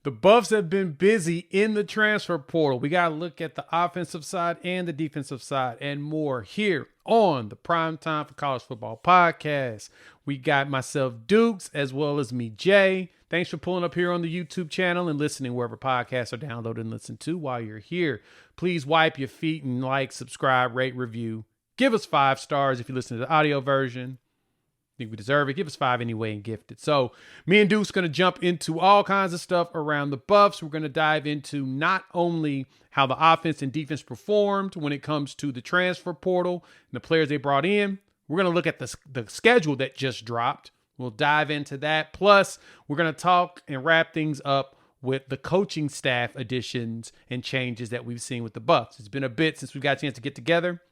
The Buffs have been busy in the transfer portal. We got to look at the offensive side and the defensive side and more here on the Primetime for College Football podcast. We got myself, Dukes, as well as me, Jay. Thanks for pulling up here on the YouTube channel and listening wherever podcasts are downloaded and listened to while you're here. Please wipe your feet and like, subscribe, rate, review. Give us 5 stars if you listen to the audio version. Think we deserve it. Give us 5 anyway and gift it. So me and Duke's going to jump into all kinds of stuff around the Buffs. We're going to dive into not only how the offense and defense performed when it comes to the transfer portal and the players they brought in. We're going to look at the schedule that just dropped. We'll dive into that. Plus, we're going to talk and wrap things up with the coaching staff additions and changes that we've seen with the Buffs. It's been a bit since we got a chance to get together.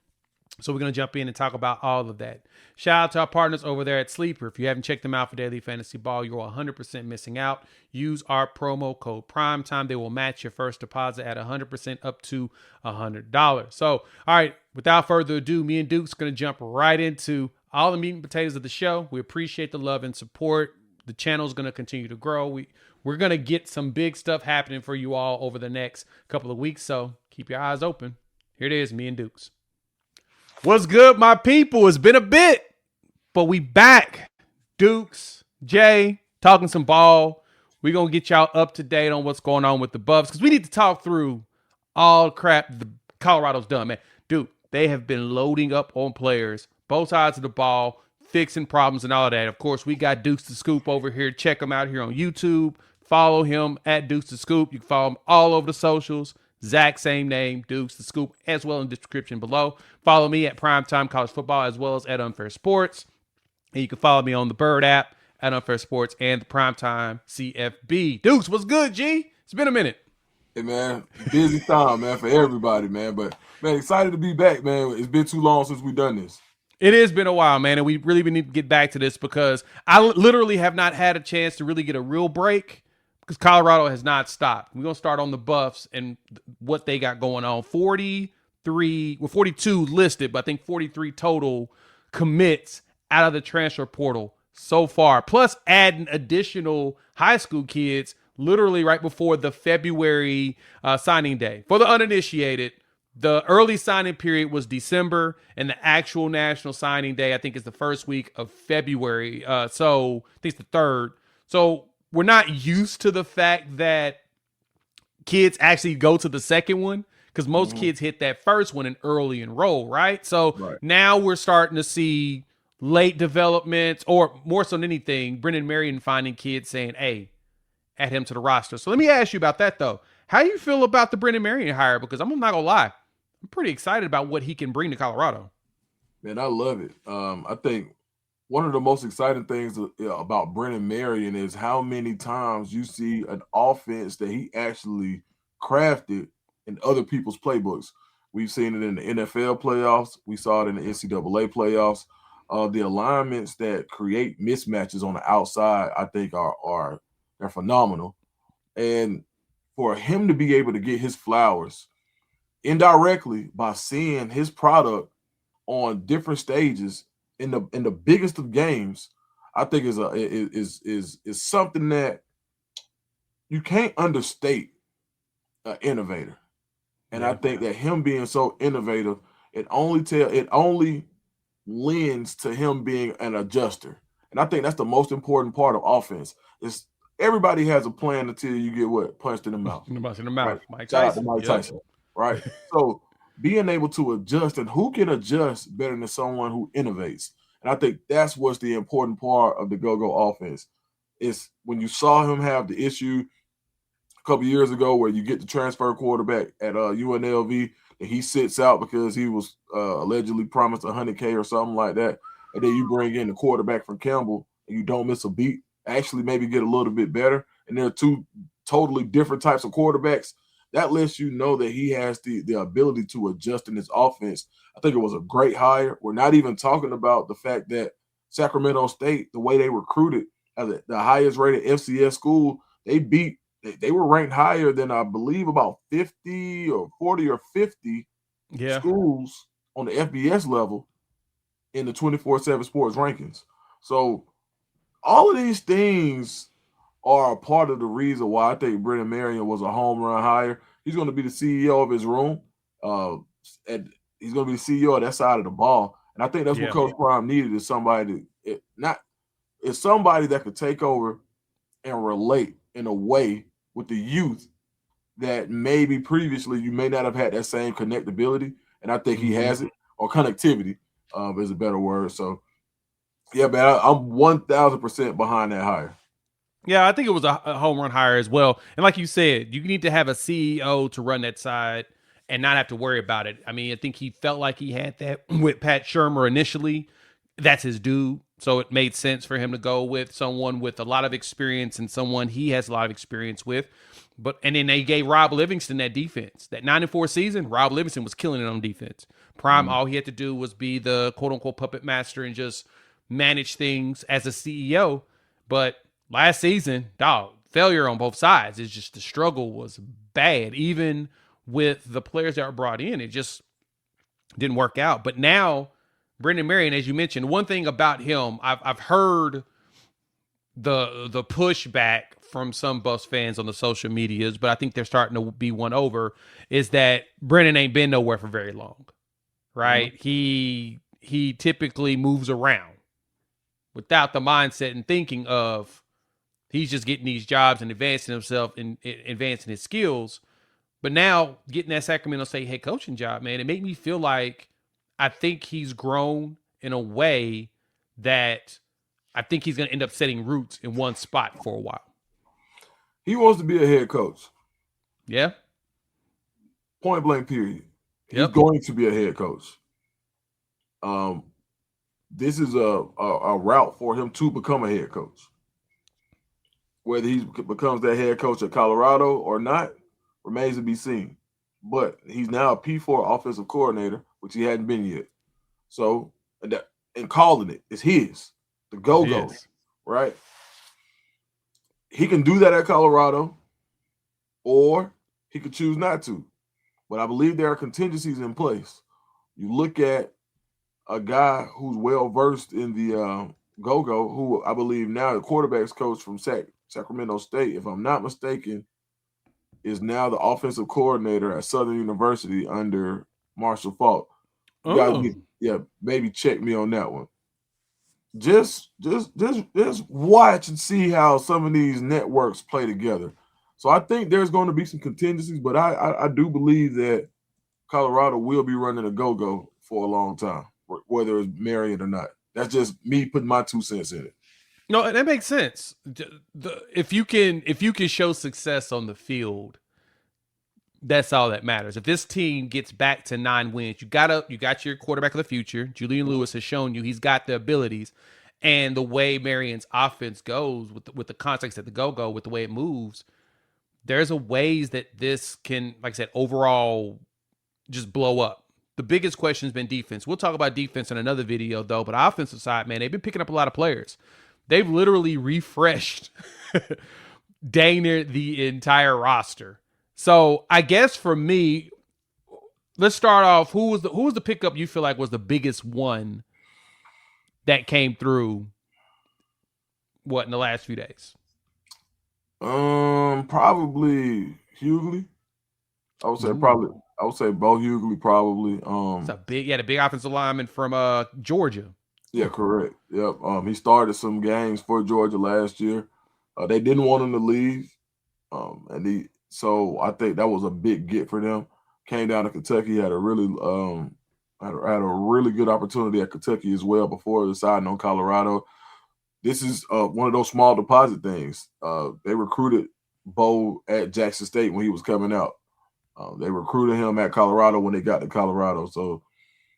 So we're going to jump in and talk about all of that. Shout out to our partners over there at Sleeper. If you haven't checked them out for daily fantasy ball, you're 100% missing out. Use our promo code Primetime. They will match your first deposit at 100% up to $100. So, all right, without further ado, me and Duke's going to jump right into all the meat and potatoes of the show. We appreciate the love and support. The channel is going to continue to grow. We're going to get some big stuff happening for you all over the next couple of weeks. So keep your eyes open. Here it is, me and Duke's. What's good, my people? It's been a bit, but we back. Dukes, Jay, talking some ball. We're going to get y'all up to date on what's going on with the Buffs because we need to talk through all crap the Colorado's done, man. Dude, they have been loading up on players, both sides of the ball, fixing problems and all of that. Of course, we got Dukes the Scoop over here. Check him out here on YouTube. Follow him at Dukes the Scoop. You can follow him all over the socials. Zach, same name, Dukes the Scoop, as well in the description below. Follow me at Primetime College Football as well as at Unfair Sports. And you can follow me on the Bird app at Unfair Sports and the Primetime CFB. Dukes, what's good, G? It's been a minute. Hey, man, busy time, man, for everybody, man. But, man, excited to be back, man. It's been too long since we've done this. It has been a while, man, and we really need to get back to this because I literally have not had a chance to really get a real break. Because Colorado has not stopped. We're going to start on the Buffs and what they got going on. 42 listed, but I think 43 total commits out of the transfer portal so far. Plus adding additional high school kids literally right before the February signing day. For the uninitiated, the early signing period was December, and the actual national signing day, I think, is the first week of February. So I think it's the 3rd. So we're not used to the fact that kids actually go to the second one because most kids hit that first one and early enroll, right? So Now we're starting to see late developments, or more so than anything, Brendan Marion finding kids saying, hey, add him to the roster. So let me ask you about that, though. How do you feel about the Brendan Marion hire? Because I'm not going to lie, I'm pretty excited about what he can bring to Colorado. Man, I love it. I think one of the most exciting things about Brendan Marion is how many times you see an offense that he actually crafted in other people's playbooks. We've seen it in the NFL playoffs. We saw it in the NCAA playoffs. The alignments that create mismatches on the outside, I think, they're phenomenal. And for him to be able to get his flowers indirectly by seeing his product on different stages in the biggest of games, I think is something that you can't understate an innovator. And I think that him being so innovative, it only lends to him being an adjuster. And I think that's the most important part of offense. Is everybody has a plan until you get punched in the mouth. In the mouth. Right? Mike Shout out Tyson. to Mike Tyson. Right. So being able to adjust, and who can adjust better than someone who innovates? And I think that's what's the important part of the go-go offense. Is when you saw him have the issue a couple years ago where you get the transfer quarterback at UNLV and he sits out because he was allegedly promised $100K or something like that, and then you bring in the quarterback from Campbell and you don't miss a beat, actually maybe get a little bit better, and there are two totally different types of quarterbacks. That lets you know that he has the ability to adjust in his offense. I think it was a great hire. We're not even talking about the fact that Sacramento State, the way they recruited as the highest rated FCS school, they were ranked higher than, I believe, about 50 or 40 or 50 schools on the FBS level in the 24/7 sports rankings. So all of these things are a part of the reason why I think Brendan Marion was a home run hire. He's going to be the CEO of his room, and he's going to be the CEO of that side of the ball. And I think that's what Yeah. Coach Prime needed is somebody somebody that could take over and relate in a way with the youth that maybe previously you may not have had that same connectability. And I think he has it, or connectivity is a better word. So, yeah, man, I'm 1,000% behind that hire. Yeah, I think it was a home run hire as well. And like you said, you need to have a CEO to run that side and not have to worry about it. I mean, I think he felt like he had that with Pat Shermer initially. That's his dude. So it made sense for him to go with someone with a lot of experience and someone he has a lot of experience with. And then they gave Rob Livingston that defense. That 9-4 season, Rob Livingston was killing it on defense. Prime, all he had to do was be the quote unquote puppet master and just manage things as a CEO. But last season, dog, failure on both sides. It's just the struggle was bad. Even with the players that were brought in, it just didn't work out. But now, Brendan Marion, as you mentioned, one thing about him, I've heard the pushback from some Buffs fans on the social medias, but I think they're starting to be won over, is that Brendan ain't been nowhere for very long, right? He typically moves around without the mindset and thinking of he's just getting these jobs and advancing himself and advancing his skills. But now getting that Sacramento State head coaching job, man, it made me feel like I think he's grown in a way that I think he's going to end up setting roots in one spot for a while. He wants to be a head coach. Yeah. Point blank, period. He's going to be a head coach. This is a route for him to become a head coach. Whether he becomes that head coach at Colorado or not remains to be seen. But he's now a P4 offensive coordinator, which he hadn't been yet. So, and calling it, it's his. The go-go, right? He can do that at Colorado, or he could choose not to. But I believe there are contingencies in place. You look at a guy who's well-versed in the go-go, who I believe now the quarterback's coach from Sacramento State, if I'm not mistaken, is now the offensive coordinator at Southern University under Marshall Faulk. You guys maybe check me on that one. Just watch and see how some of these networks play together. So I think there's going to be some contingencies, but I do believe that Colorado will be running a go-go for a long time, whether it's Marion or not. That's just me putting my 2 cents in it. No, that makes sense. If you can show success on the field, that's all that matters. If this team gets back to 9 wins, you got your quarterback of the future. Julian Lewis has shown you he's got the abilities, and the way Marion's offense goes with the context at the go-go, with the way it moves, there's a ways that this can, like I said, overall just blow up. The biggest question has been defense. We'll talk about defense in another video, though. But offensive side, man, they've been picking up a lot of players. They've literally refreshed dang near the entire roster. So I guess for me, let's start off. Who was the pickup you feel like was the biggest one that came through? What in the last few days? Probably Hughley. I would say Bo Hughley probably. It's a big offensive lineman from Georgia. Yeah, correct. Yep. He started some games for Georgia last year. They didn't want him to leave, so I think that was a big get for them. Came down to Kentucky, had a really had a really good opportunity at Kentucky as well before deciding on Colorado. This is one of those small deposit things. They recruited Bo at Jackson State when he was coming out. They recruited him at Colorado when they got to Colorado. So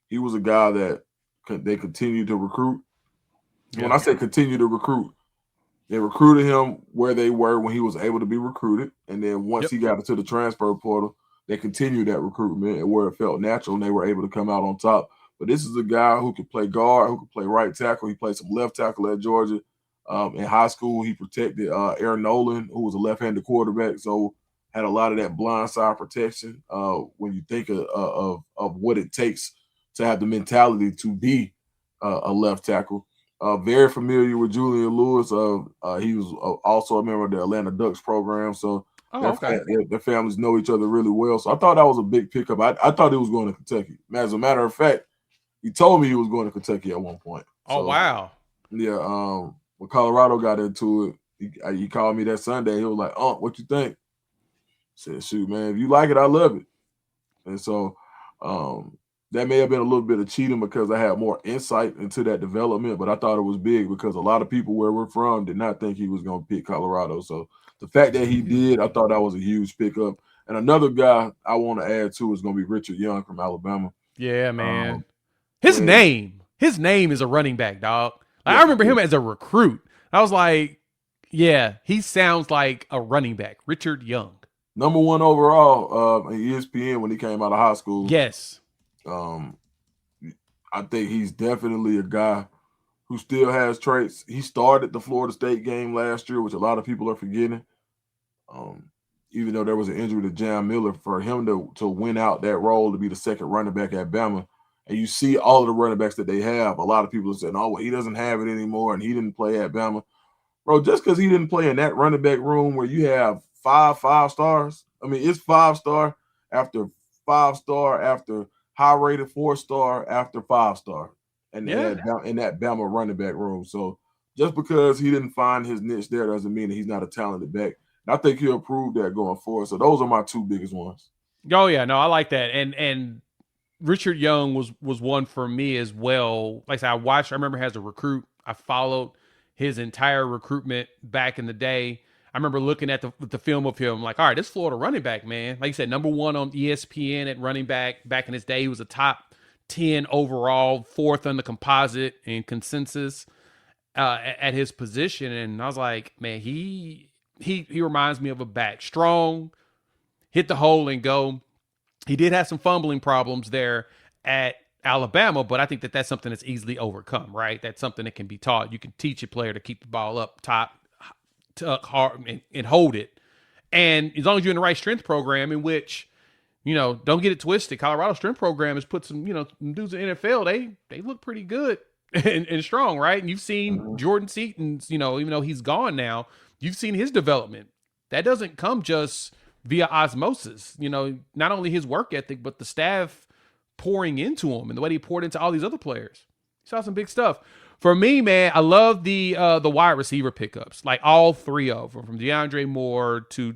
he was a guy that they continued to recruit. When I say continue to recruit, they recruited him where they were when he was able to be recruited. And then once he got into the transfer portal, they continued that recruitment and where it felt natural and they were able to come out on top. But this is a guy who could play guard, who could play right tackle. He played some left tackle at Georgia. In high school, he protected Aaron Nolan, who was a left-handed quarterback, so had a lot of that blind side protection. When you think of what it takes to have the mentality to be a left tackle. Very familiar with Julian Lewis. He was also a member of the Atlanta Ducks program, so their families know each other really well. So I thought that was a big pickup. I thought he was going to Kentucky. As a matter of fact, he told me he was going to Kentucky at one point. Oh, wow. Yeah. When Colorado got into it, he called me that Sunday. He was like, "Oh, what you think?" I said, "Shoot, man, if you like it, I love it." And so that may have been a little bit of cheating because I had more insight into that development, but I thought it was big because a lot of people where we're from did not think he was going to pick Colorado. So the fact that he did, I thought that was a huge pickup. And another guy I want to add to is going to be Richard Young from Alabama. Yeah, man. His name is a running back, dog. Like, I remember him as a recruit. I was like, yeah, he sounds like a running back. Richard Young. Number 1 overall in ESPN when he came out of high school. Yes. I think he's definitely a guy who still has traits. He started the Florida State game last year, which a lot of people are forgetting. Even though there was an injury to Jam Miller, for him to win out that role to be the second running back at Bama, and you see all of the running backs that they have, a lot of people are saying, "Oh, well, he doesn't have it anymore, and he didn't play at Bama." Bro, just because he didn't play in that running back room where you have five stars, I mean, it's 5-star after 5-star after high-rated 4-star after 5-star, and in that Bama running back room. So just because he didn't find his niche there doesn't mean that he's not a talented back. And I think he'll prove that going forward. So those are my 2 biggest ones. Oh yeah, no, I like that. And Richard Young was one for me as well. Like I said, I remember as a recruit, I followed his entire recruitment back in the day. I remember looking at the film of him, like, all right, this Florida running back, man. Like you said, number 1 on ESPN at running back in his day. He was a top 10 overall, 4th on the composite and consensus at his position. And I was like, man, he reminds me of a back. Strong, hit the hole and go. He did have some fumbling problems there at Alabama, but I think that's something that's easily overcome, right? That's something that can be taught. You can teach a player to keep the ball up top, tuck hard, and hold it. And as long as you're in the right strength program, in which, don't get it twisted, Colorado strength program has put some, dudes in the NFL, they look pretty good and strong, right? And you've seen Jordan Seaton's, even though he's gone now, you've seen his development. That doesn't come just via osmosis. Not only his work ethic, but the staff pouring into him and the way he poured into all these other players. He saw some big stuff. For me, man, I love the wide receiver pickups, like all 3 of them, from DeAndre Moore to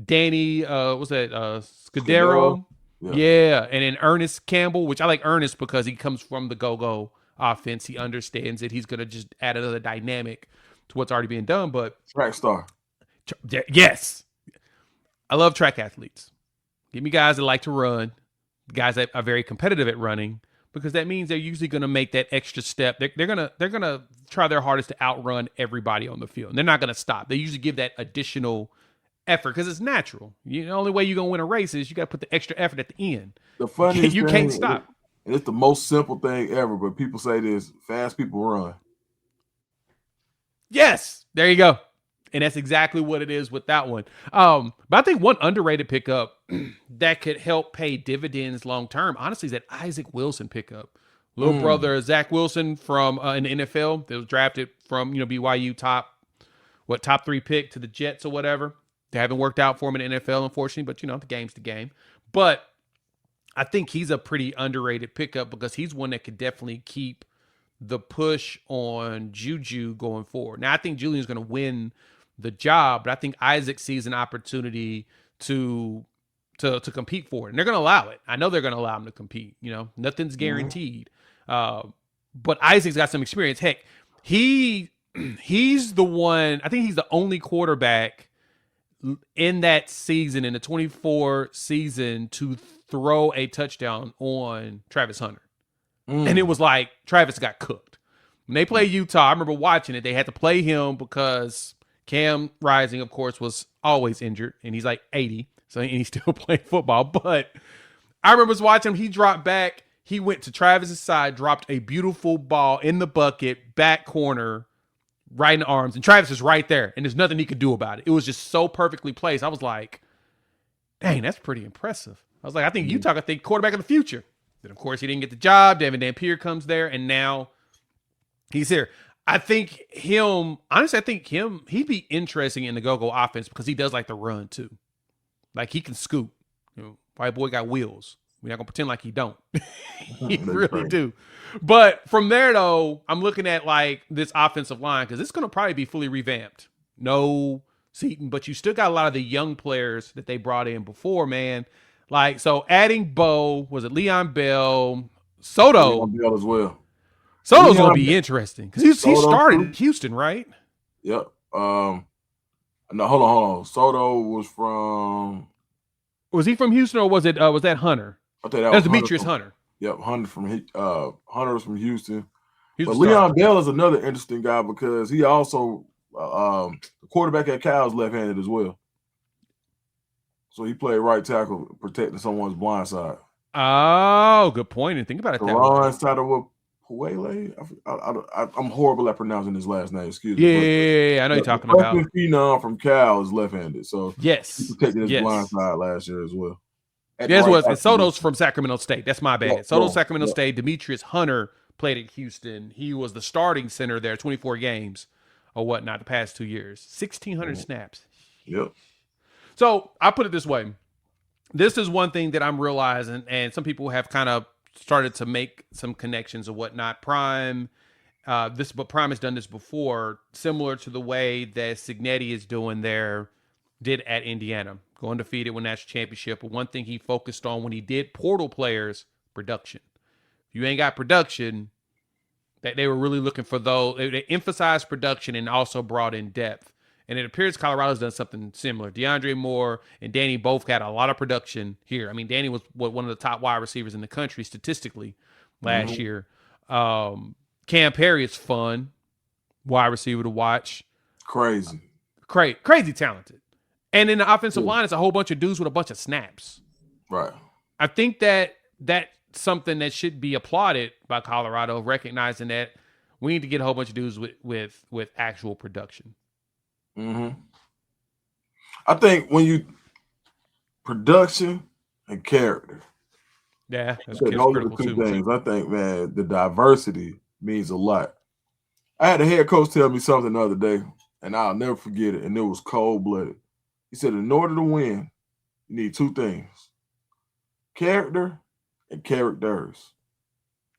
Danny, what's that, Scudero? Yeah, and then Ernest Campbell, which I like Ernest because he comes from the go-go offense. He understands it. He's going to just add another dynamic to what's already being done. But track star. Yes. I love track athletes. Give me guys that like to run, guys that are very competitive at running, because that means they're usually going to make that extra step. They're gonna try their hardest to outrun everybody on the field. And they're not going to stop. They usually give that additional effort because it's natural. The only way you're going to win a race is you got to put the extra effort at the end. The funniest you can't stop. And it's the most simple thing ever, but people say this: fast people run. Yes, there you go. And that's exactly what it is with that one. But I think one underrated pickup that could help pay dividends long term, honestly, is that Isaac Wilson pickup. Little brother Zach Wilson from in the NFL that was drafted from BYU top 3 pick to the Jets or whatever. They haven't worked out for him in the NFL, unfortunately, but the game's the game. But I think he's a pretty underrated pickup because he's one that could definitely keep the push on Juju going forward. Now, I think Julian's going to win the job, but I think Isaac sees an opportunity to compete for it, and they're going to allow it. I know they're going to allow him to compete. Nothing's guaranteed. But Isaac's got some experience. Heck, he's the one. I think he's the only quarterback in that season, in the 24 season, to throw a touchdown on Travis Hunter. And it was like Travis got cooked. When they played Utah, I remember watching it. They had to play him because Cam Rising, of course, was always injured, and he's like 80, so he's still playing football. But I remember watching him. He dropped back. He went to Travis's side, dropped a beautiful ball in the bucket, back corner, right in the arms, and Travis is right there, and there's nothing he could do about it. It was just so perfectly placed. I was like, dang, that's pretty impressive. I was like, I think quarterback of the future. Then, of course, he didn't get the job. Devin Dampier comes there, and now He's here. I think him, honestly, he'd be interesting in the go-go offense because he does like to run too. Like he can scoop. White boy got wheels. We're not gonna pretend like he don't. He really do. But from there though, I'm looking at like this offensive line because it's gonna probably be fully revamped. No Seaton, but you still got a lot of the young players that they brought in before, man. Like so, adding Bo, was it Leon Bell, Soto? Leon Bell as well. Soto's gonna be interesting because he started in Houston, right? Yep. No, hold on. Soto was from. Was he from Houston or was that Hunter? I think that was Demetrius Hunter. Yep, Hunter was from Houston. But Leon Bell is another interesting guy because he also the quarterback at Cal's left-handed as well. So he played right tackle, protecting someone's blind side. Oh, good point. And think about it that way. I'm horrible at pronouncing his last name. Excuse me. Yeah, I know you're talking about. Phenom from Cal is left-handed, so yes, he protected his blind side last year as well. Yes, was and Soto's from Sacramento State. That's my bad. Soto's Sacramento State. Demetrius Hunter played at Houston. He was the starting center there, 24 games or whatnot the past 2 years, 1,600 snaps. Yep. So I put it this way: this is one thing that I'm realizing, and some people have kind of started to make some connections or whatnot. Prime has done this before, similar to the way that Cignetti is doing did at Indiana, going undefeated, win national championship. But one thing he focused on when he did portal players, production. If you ain't got production, that they were really looking for those. They emphasized production and also brought in depth. And it appears Colorado's done something similar. DeAndre Moore and Danny both got a lot of production here. I mean, Danny was one of the top wide receivers in the country statistically last year. Cam Perry is fun, wide receiver to watch. Crazy talented. And in the offensive line, it's a whole bunch of dudes with a bunch of snaps. Right. I think that's something that should be applauded by Colorado, recognizing that we need to get a whole bunch of dudes with actual production. Mm-hmm. I think production and character. Yeah, that's those are the two things. I think, man, the diversity means a lot. I had a head coach tell me something the other day, and I'll never forget it, and it was cold-blooded. He said, in order to win, you need two things: character and characters.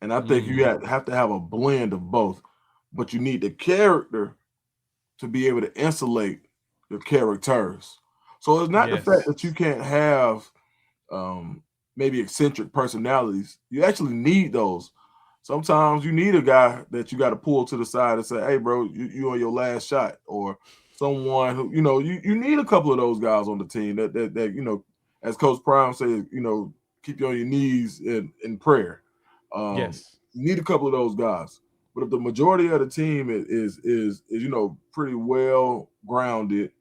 And I think you have to have a blend of both, but you need the character to be able to insulate your characters. So it's not the fact that you can't have maybe eccentric personalities. You actually need those. Sometimes you need a guy that you got to pull to the side and say, hey, bro, you on your last shot. Or someone who, you need a couple of those guys on the team that as Coach Prime said, keep you on your knees in prayer. You need a couple of those guys. But if the majority of the team is pretty well grounded,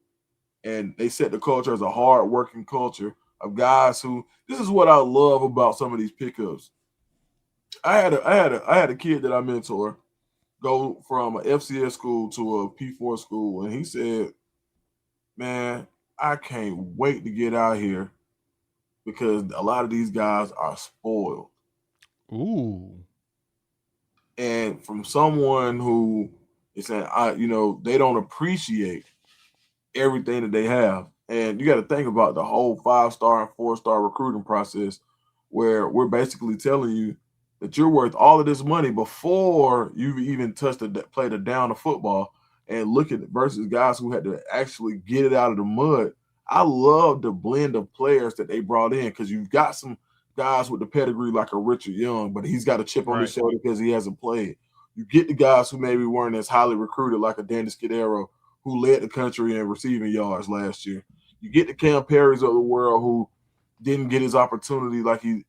and they set the culture as a hard working culture of guys who, this is what I love about some of these pickups. I had a kid that I mentor go from an FCS school to a P4 school, and he said, man, I can't wait to get out here because a lot of these guys are spoiled. Ooh. And from someone who is saying, they don't appreciate everything that they have. And you got to think about the whole 5-star and 4-star recruiting process, where we're basically telling you that you're worth all of this money before you've even played a down of football. And look at it versus guys who had to actually get it out of the mud. I love the blend of players that they brought in, because you've got some guys with the pedigree like a Richard Young, but he's got a chip on his shoulder because he hasn't played. You get the guys who maybe weren't as highly recruited like a Danny Scudero, who led the country in receiving yards last year. You get the Cam Perrys of the world who didn't get his opportunity like he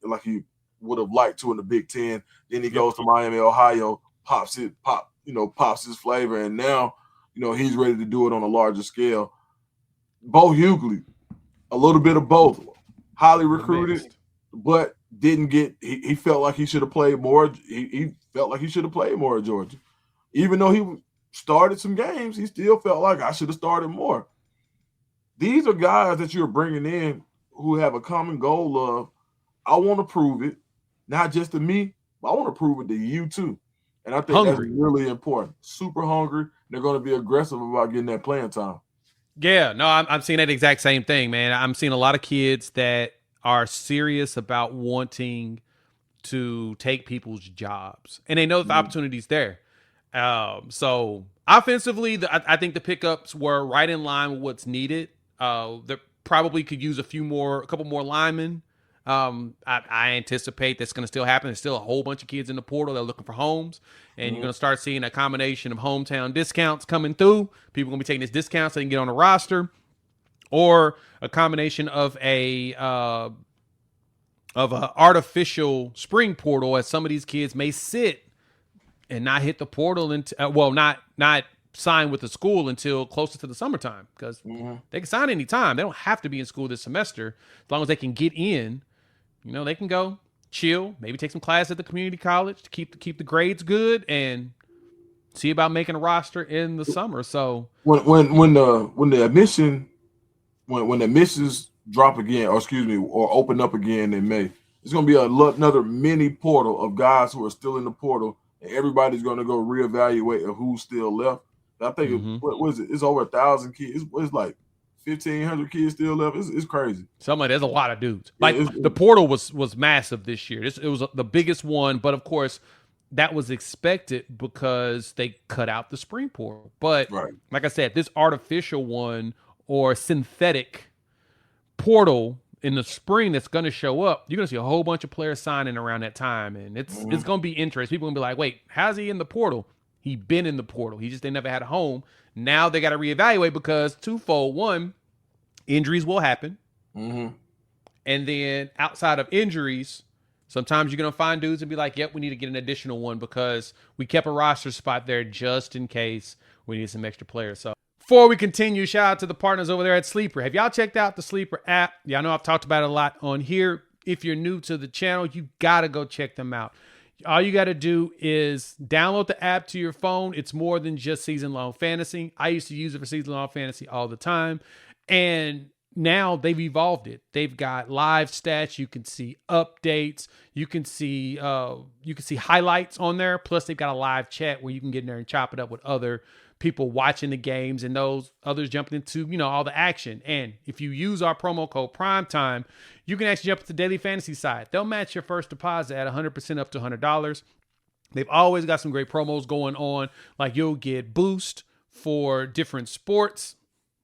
would have liked to in the Big Ten. Then he goes to Miami, Ohio, pops his flavor, and now he's ready to do it on a larger scale. Bo Hughley, a little bit of both, highly recruited, but didn't get. He felt like he should have played more. He felt like he should have played more at Georgia, even though he started some games. He still felt like I should have started more. These are guys that you're bringing in who have a common goal of, I want to prove it, not just to me, but I want to prove it to you too. And I think that's Hungry. really important. Super hungry. They're going to be aggressive about getting that playing time. Yeah, no, I'm seeing that exact same thing, man. I'm seeing a lot of kids that are serious about wanting to take people's jobs, and they know that the opportunity's there. So offensively, I think the pickups were right in line with what's needed. They probably could use a couple more linemen. I anticipate that's going to still happen. There's still a whole bunch of kids in the portal that are looking for homes, and you're going to start seeing a combination of hometown discounts coming through. People are going to be taking this discount so they can get on the roster, or a combination of a artificial spring portal, as some of these kids may sit and not hit the portal and not sign with the school until closer to the summertime, because they can sign anytime. They don't have to be in school this semester as long as they can get in. They can go chill, maybe take some class at the community college to keep the grades good, and see about making a roster in the summer. So when the admissions drop again, or open up again in May, it's going to be another mini portal of guys who are still in the portal, and everybody's going to go reevaluate of who's still left. I think what is it? It's over 1,000 kids. It's like 1,500 kids still left. It's crazy. There's a lot of dudes. Like the portal was massive this year. It was the biggest one, but of course that was expected because they cut out the spring portal. But like I said, this artificial one or synthetic portal in the spring that's going to show up, you're going to see a whole bunch of players signing around that time, and it's going to be interesting. People are going to be like, wait, how's he in the portal? He been in the portal. They never had a home. Now they got to reevaluate because twofold. One, injuries will happen. And then outside of injuries, sometimes you're going to find dudes and be like, yep, we need to get an additional one because we kept a roster spot there just in case we need some extra players. So before we continue, shout out to the partners over there at Sleeper. Have y'all checked out the Sleeper app? Yeah, I know I've talked about it a lot on here. If you're new to the channel, you got to go check them out. All you got to do is download the app to your phone. It's more than just season-long fantasy. I used to use it for season-long fantasy all the time. And now they've evolved it. They've got live stats. You can see updates. You can see highlights on there. Plus, they've got a live chat where you can get in there and chop it up with other people watching the games and those others jumping into, all the action. And if you use our promo code Primetime, you can actually jump to the daily fantasy side. They'll match your first deposit at 100% up to $100. They've always got some great promos going on. Like you'll get boost for different sports.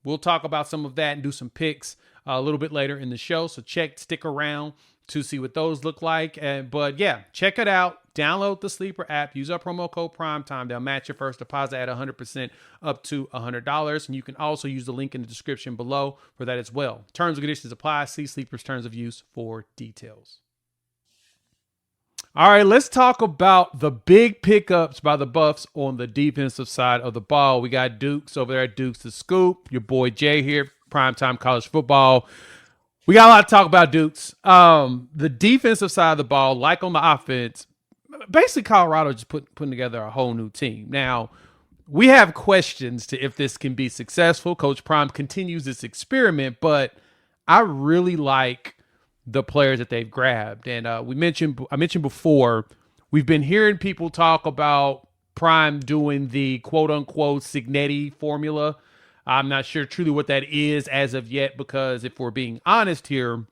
We'll talk about some of that and do some picks a little bit later in the show. So stick around to see what those look like. But yeah, check it out. Download the Sleeper app. Use our promo code Primetime. They'll match your first deposit at 100% up to $100. And you can also use the link in the description below for that as well. Terms and conditions apply. See Sleeper's terms of use for details. All right, let's talk about the big pickups by the Buffs on the defensive side of the ball. We got Dukes over there at Dukes the Scoop. Your boy Jay here, Primetime College Football. We got a lot to talk about, Dukes. The defensive side of the ball, like on the offense, basically Colorado just putting together a whole new team. Now, we have questions to if this can be successful. Coach Prime continues this experiment, but I really like the players that they've grabbed. And I mentioned before, we've been hearing people talk about Prime doing the quote-unquote Signetti formula. I'm not sure truly what that is as of yet, because if we're being honest here,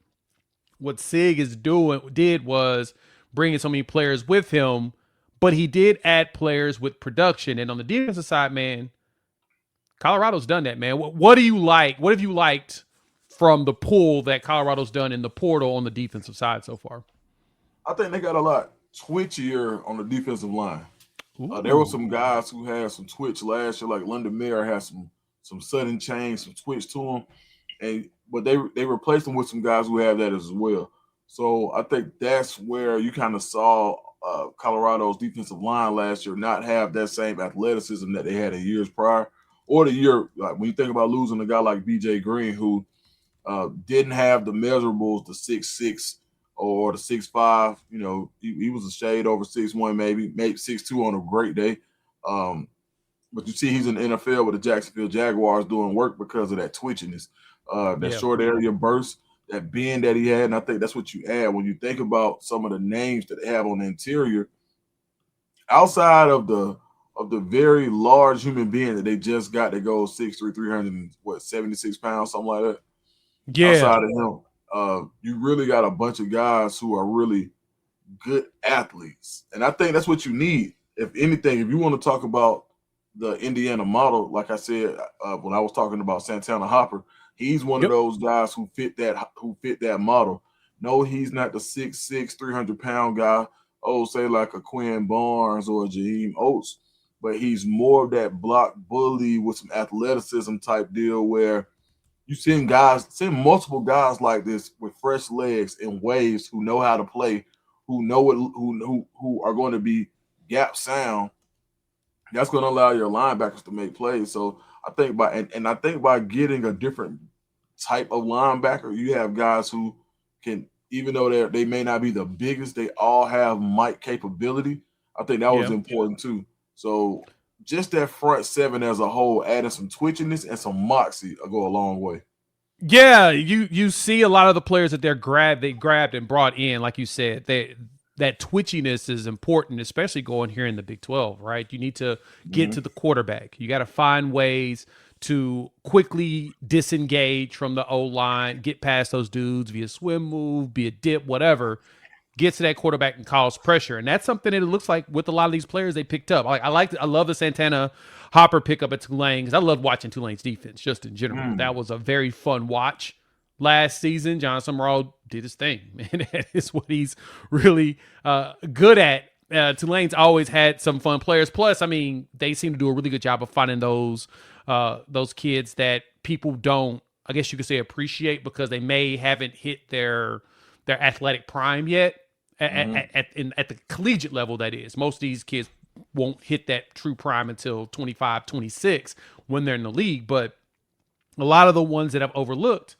what Sig did was bringing so many players with him, but he did add players with production. And on the defensive side, man, Colorado's done that, man. What do you like? What have you liked from the pull that Colorado's done in the portal on the defensive side so far? I think they got a lot twitchier on the defensive line. There were some guys who had some twitch last year, like London Mayer had some sudden change, some twitch to him, but they replaced them with some guys who have that as well. So I think that's where you kind of saw Colorado's defensive line last year not have that same athleticism that they had in years prior, or the year like when you think about losing a guy like BJ Green, who didn't have the measurables, the 6'6" or the 6'5". He was a shade over 6'1", maybe 6'2" on a great day. But you see he's in the NFL with the Jacksonville Jaguars doing work because of that twitchiness, short area burst, that bend that he had. And I think that's what you add when you think about some of the names that they have on the interior. outside of the very large human being that they just got to go 6'3", 76 pounds, something like that. Yeah. Outside of him, you really got a bunch of guys who are really good athletes, and I think that's what you need. If anything, if you want to talk about the Indiana model, like I said when I was talking about Santana Hopper, he's one of Yep. those guys who fit that model. No, he's not the 6'6", 300-pound guy. Oh, say like a Quinn Barnes or a Jaheim Oates, but he's more of that block bully with some athleticism type deal where you send multiple guys like this with fresh legs and waves who know how to play, who know what who are going to be gap sound. That's going to allow your linebackers to make plays. So I think I think by getting a different type of linebacker, you have guys who can, even though they may not be the biggest, they all have mic capability. I think that was Yeah. important too. So just that front seven as a whole, adding some twitchiness and some moxie will go a long way. Yeah, you see a lot of the players that they grabbed and brought in, like you said, that twitchiness is important, especially going here in the Big 12, right? You need to get to the quarterback. You got to find ways to quickly disengage from the O line, get past those dudes via swim move, be a dip, whatever. Get to that quarterback and cause pressure, and that's something that it looks like with a lot of these players they picked up. I love the Santana Hopper pickup at Tulane because I love watching Tulane's defense just in general. That was a very fun watch last season. John Summerall did his thing, man. That is what he's really good at. Tulane's always had some fun players. Plus, I mean, they seem to do a really good job of finding those kids that people don't, I guess you could say, appreciate because they may haven't hit their athletic prime yet. At the collegiate level, that is. Most of these kids won't hit that true prime until 25, 26 when they're in the league. But a lot of the ones that I've overlooked,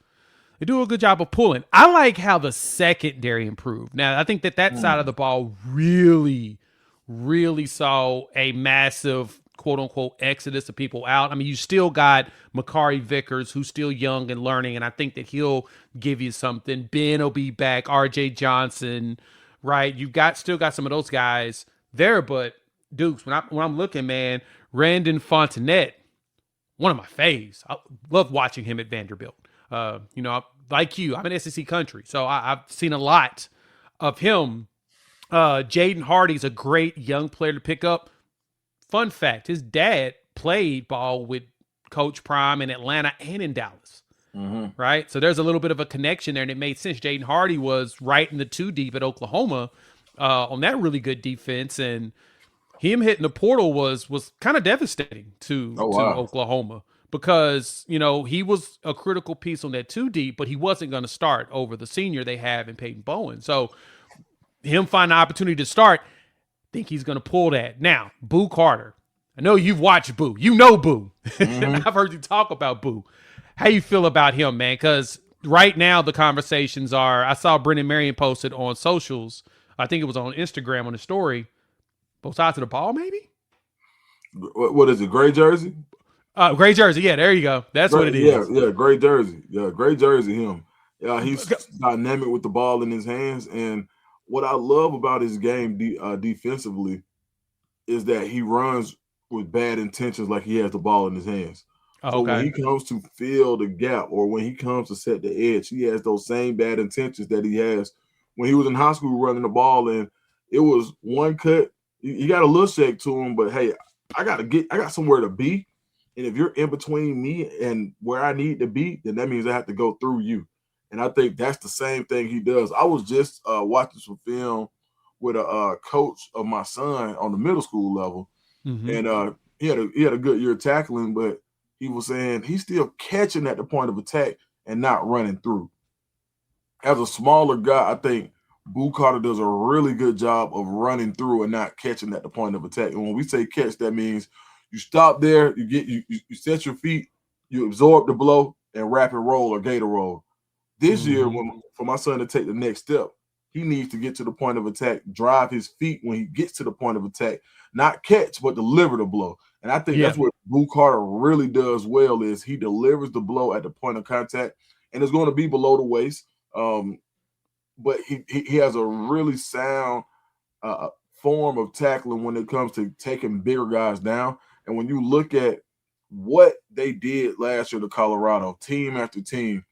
they do a good job of pulling. I like how the secondary improved. Now, I think that side of the ball really, really saw a massive quote unquote exodus of people out. I mean, you still got Makari Vickers, who's still young and learning, and I think that he'll give you something. Ben will be back, RJ Johnson, right? You've still got some of those guys there, but Dukes, when I'm looking, man, Randon Fontenette, one of my faves. I love watching him at Vanderbilt. Like you, I'm in SEC country, so I've seen a lot of him. Jaden Hardy's a great young player to pick up. Fun fact, his dad played ball with Coach Prime in Atlanta and in Dallas. Right? So there's a little bit of a connection there, and it made sense. Jaden Hardy was right in the 2 deep at Oklahoma on that really good defense, and him hitting the portal was kind of devastating to Oklahoma because, he was a critical piece on that 2 deep, but he wasn't going to start over the senior they have in Peyton Bowen. So him finding the opportunity to start, think he's going to pull that. Now, Boo Carter. I know you've watched Boo. You know Boo. I've heard you talk about Boo. How you feel about him, man? Because right now the conversations are, I saw Brendan Marion posted on socials. I think it was on Instagram on the story. Both sides of the ball, maybe? What is it, gray jersey? Gray jersey. Yeah, there you go. That's what it is. Yeah, gray jersey. Yeah, gray jersey, him. Yeah, he's dynamic with the ball in his hands. And what I love about his game defensively is that he runs with bad intentions like he has the ball in his hands. So when he comes to fill the gap or when he comes to set the edge, he has those same bad intentions that he has when he was in high school running the ball. And it was one cut. You got a little shake to him, but hey, I got somewhere to be. And if you're in between me and where I need to be, then that means I have to go through you. And I think that's the same thing he does. I was just watching some film with a coach of my son on the middle school level. And he had a good year tackling, but he was saying he's still catching at the point of attack and not running through. As a smaller guy, I think Boo Carter does a really good job of running through and not catching at the point of attack. And when we say catch, that means you stop there, you set your feet, you absorb the blow, and rapid roll or gator roll. This year, for my son to take the next step, he needs to get to the point of attack, drive his feet when he gets to the point of attack, not catch, but deliver the blow. And I think that's what Boo Carter really does well is he delivers the blow at the point of contact, and it's going to be below the waist. But he has a really sound form of tackling when it comes to taking bigger guys down. And when you look at what they did last year to Colorado, team after team,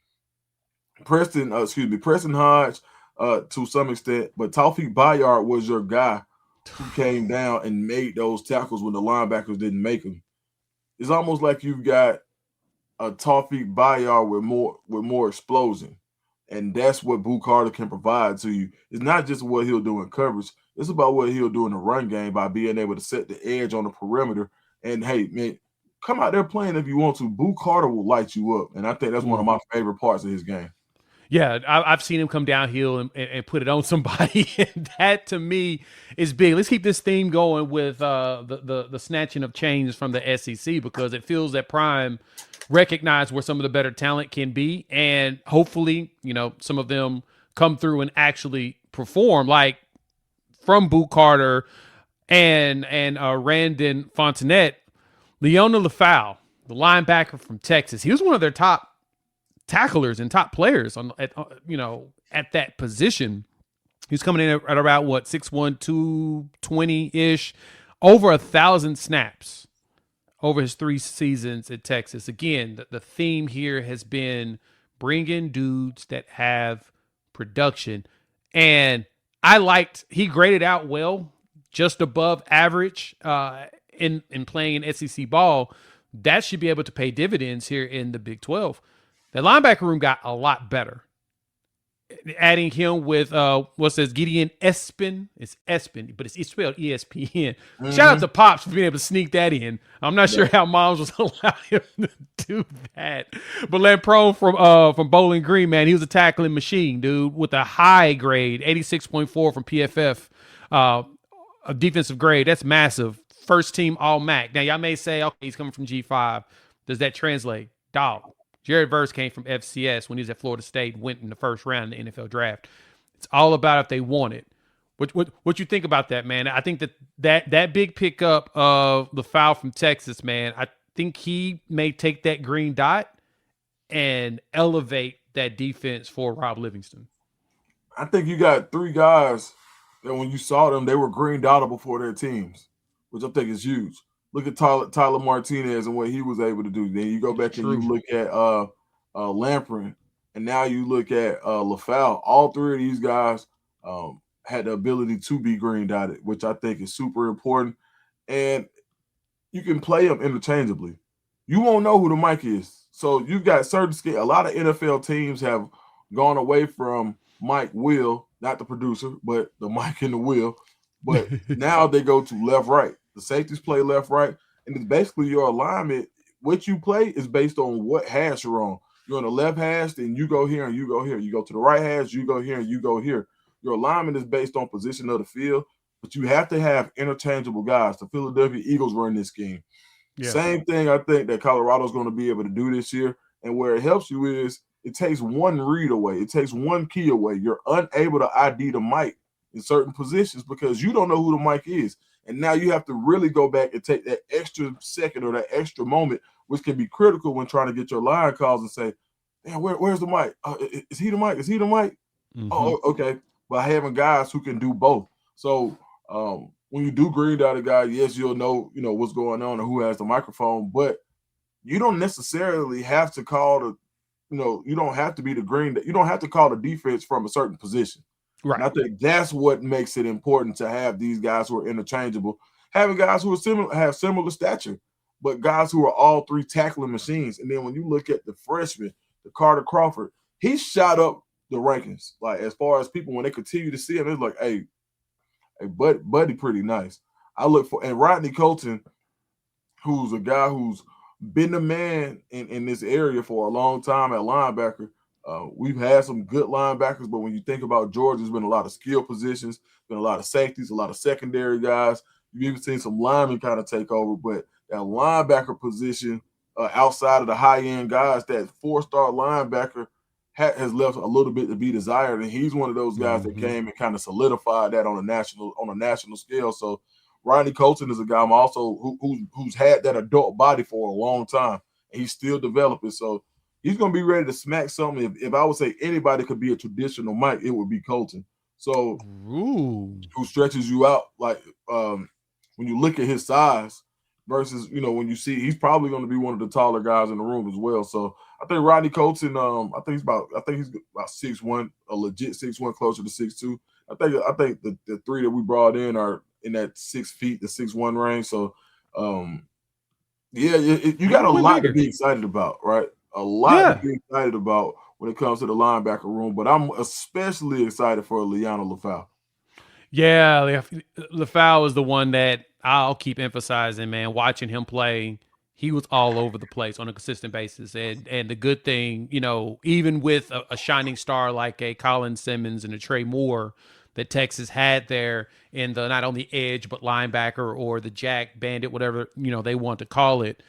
Preston Hodge to some extent, but Taufik Bayard was your guy who came down and made those tackles when the linebackers didn't make them. It's almost like you've got a Taufik Bayard with more explosion. And that's what Boo Carter can provide to you. It's not just what he'll do in coverage. It's about what he'll do in the run game by being able to set the edge on the perimeter. And, hey, man, come out there playing if you want to. Boo Carter will light you up. And I think that's one of my favorite parts of his game. Yeah, I've seen him come downhill and put it on somebody. And that, to me, is big. Let's keep this theme going with the snatching of chains from the SEC, because it feels that Prime recognize where some of the better talent can be, and hopefully, some of them come through and actually perform, like from Boo Carter and Randon Fontenette. Liona Lefau, the linebacker from Texas, he was one of their top tacklers and top players at that position. He's coming in at about 6'1", 220-ish, over 1,000 snaps over his 3 seasons at Texas. Again, the theme here has been bring in dudes that have production. And he graded out well, just above average in playing in SEC ball. That should be able to pay dividends here in the Big 12. The linebacker room got a lot better. Adding him with Gideon Espin. It's Espin, but it's spelled ESPN. Mm-hmm. Shout out to Pops for being able to sneak that in. I'm not sure how Moms was allowing him to do that. But Lamprone from Bowling Green, man, he was a tackling machine, dude, with a high grade, 86.4 from PFF, a defensive grade. That's massive. First team All MAC. Now, y'all may say, okay, he's coming from G5. Does that translate? Dog. Jared Verse came from FCS when he was at Florida State, went in the first round in the NFL draft. It's all about if they want it. What you think about that, man? I think that big pickup of the foul from Texas, man, I think he may take that green dot and elevate that defense for Rob Livingston. I think you got 3 guys that when you saw them, they were green dottable for their teams, which I think is huge. Look at Tyler Martinez and what he was able to do. Then you go back and you look at Lamprin, and now you look at Lefau. All 3 of these guys had the ability to be green dotted, which I think is super important. And you can play them interchangeably. You won't know who the mic is. So you've got certain skill. A lot of NFL teams have gone away from Mike Will, not the producer, but the mic and the wheel. But now they go to left, right. The safeties play left, right, and it's basically your alignment. What you play is based on what hash you're on. You're on the left hash, then you go here and you go here. You go to the right hash, you go here and you go here. Your alignment is based on position of the field, but you have to have interchangeable guys. The Philadelphia Eagles run this scheme. Yeah. Same thing I think that Colorado's going to be able to do this year, and where it helps you is it takes one read away. It takes one key away. You're unable to ID the mic in certain positions because you don't know who the mic is. And now you have to really go back and take that extra second or that extra moment, which can be critical when trying to get your line calls and say, man, where's the mic? Is he the mic? Is he the mic? Mm-hmm. Oh, okay. By having guys who can do both. So when you do green dot a guy, yes, you'll know, what's going on and who has the microphone, but you don't necessarily have to call you don't have to be the green. You don't have to call the defense from a certain position. Right. And I think that's what makes it important to have these guys who are interchangeable, having guys who are have similar stature, but guys who are all 3 tackling machines. And then when you look at the freshman, the Carter Crawford, he shot up the rankings. Like as far as people, when they continue to see him, it's like, hey, buddy, pretty nice. I look for, and Rodney Colton, who's a guy who's been the man in this area for a long time at linebacker. We've had some good linebackers, but when you think about Georgia, there's been a lot of skill positions, been a lot of safeties, a lot of secondary guys. You've even seen some linemen kind of take over, but that linebacker position outside of the high-end guys, that 4-star linebacker has left a little bit to be desired, and he's one of those guys that came and kind of solidified that on a national scale. So Rodney Colton is a guy I'm also who's had that adult body for a long time, and he's still developing. So he's going to be ready to smack something. If I would say anybody could be a traditional mic, it would be Colton. So Ooh. who stretches you out like when you look at his size versus when you see he's probably going to be one of the taller guys in the room as well. So I think Rodney Colton, I think he's about 6'1", a legit 6'1", closer to 6'2". I think the three that we brought in are in that 6 feet to 6'1" range. So yeah, you He got a went lot to bigger. be excited about, right? A lot to Yeah. be excited about when it comes to the linebacker room. But I'm especially excited for Liona Lefau. Yeah, Lefau is the one that I'll keep emphasizing, man. Watching him play, he was all over the place on a consistent basis. And the good thing, even with a shining star like a Colin Simmons and a Trey Moore that Texas had there in the not only edge but linebacker or the jack bandit, whatever they want to call it.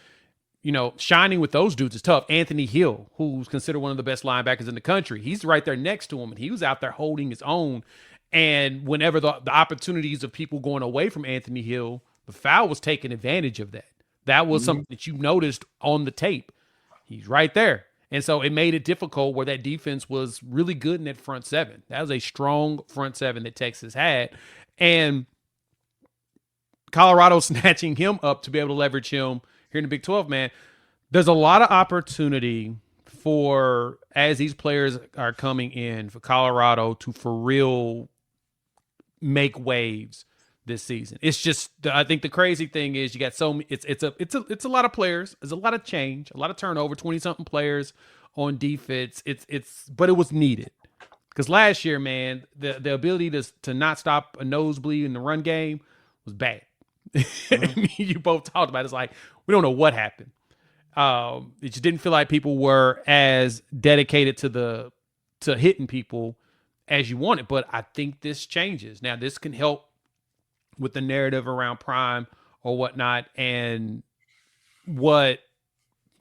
Shining with those dudes is tough. Anthony Hill, who's considered one of the best linebackers in the country, he's right there next to him, and he was out there holding his own. And whenever the opportunities of people going away from Anthony Hill, the foul was taking advantage of that. That was Mhm. something that you noticed on the tape. He's right there. And so it made it difficult where that defense was really good in that front seven. That was a strong front seven that Texas had. And Colorado snatching him up to be able to leverage him here in the Big 12, man. There's a lot of opportunity for, as these players are coming in, for Colorado to for real make waves this season. It's just, I think the crazy thing is you got it's a lot of players. There's a lot of change, a lot of turnover, 20 something players on defense. But it was needed because last year, man, the ability to not stop a nosebleed in the run game was bad. Mhm. Me and you both talked about it. It's like we don't know what happened. It just didn't feel like people were as dedicated to hitting people as you wanted. But I think this changes. Now, this can help with the narrative around Prime or whatnot, and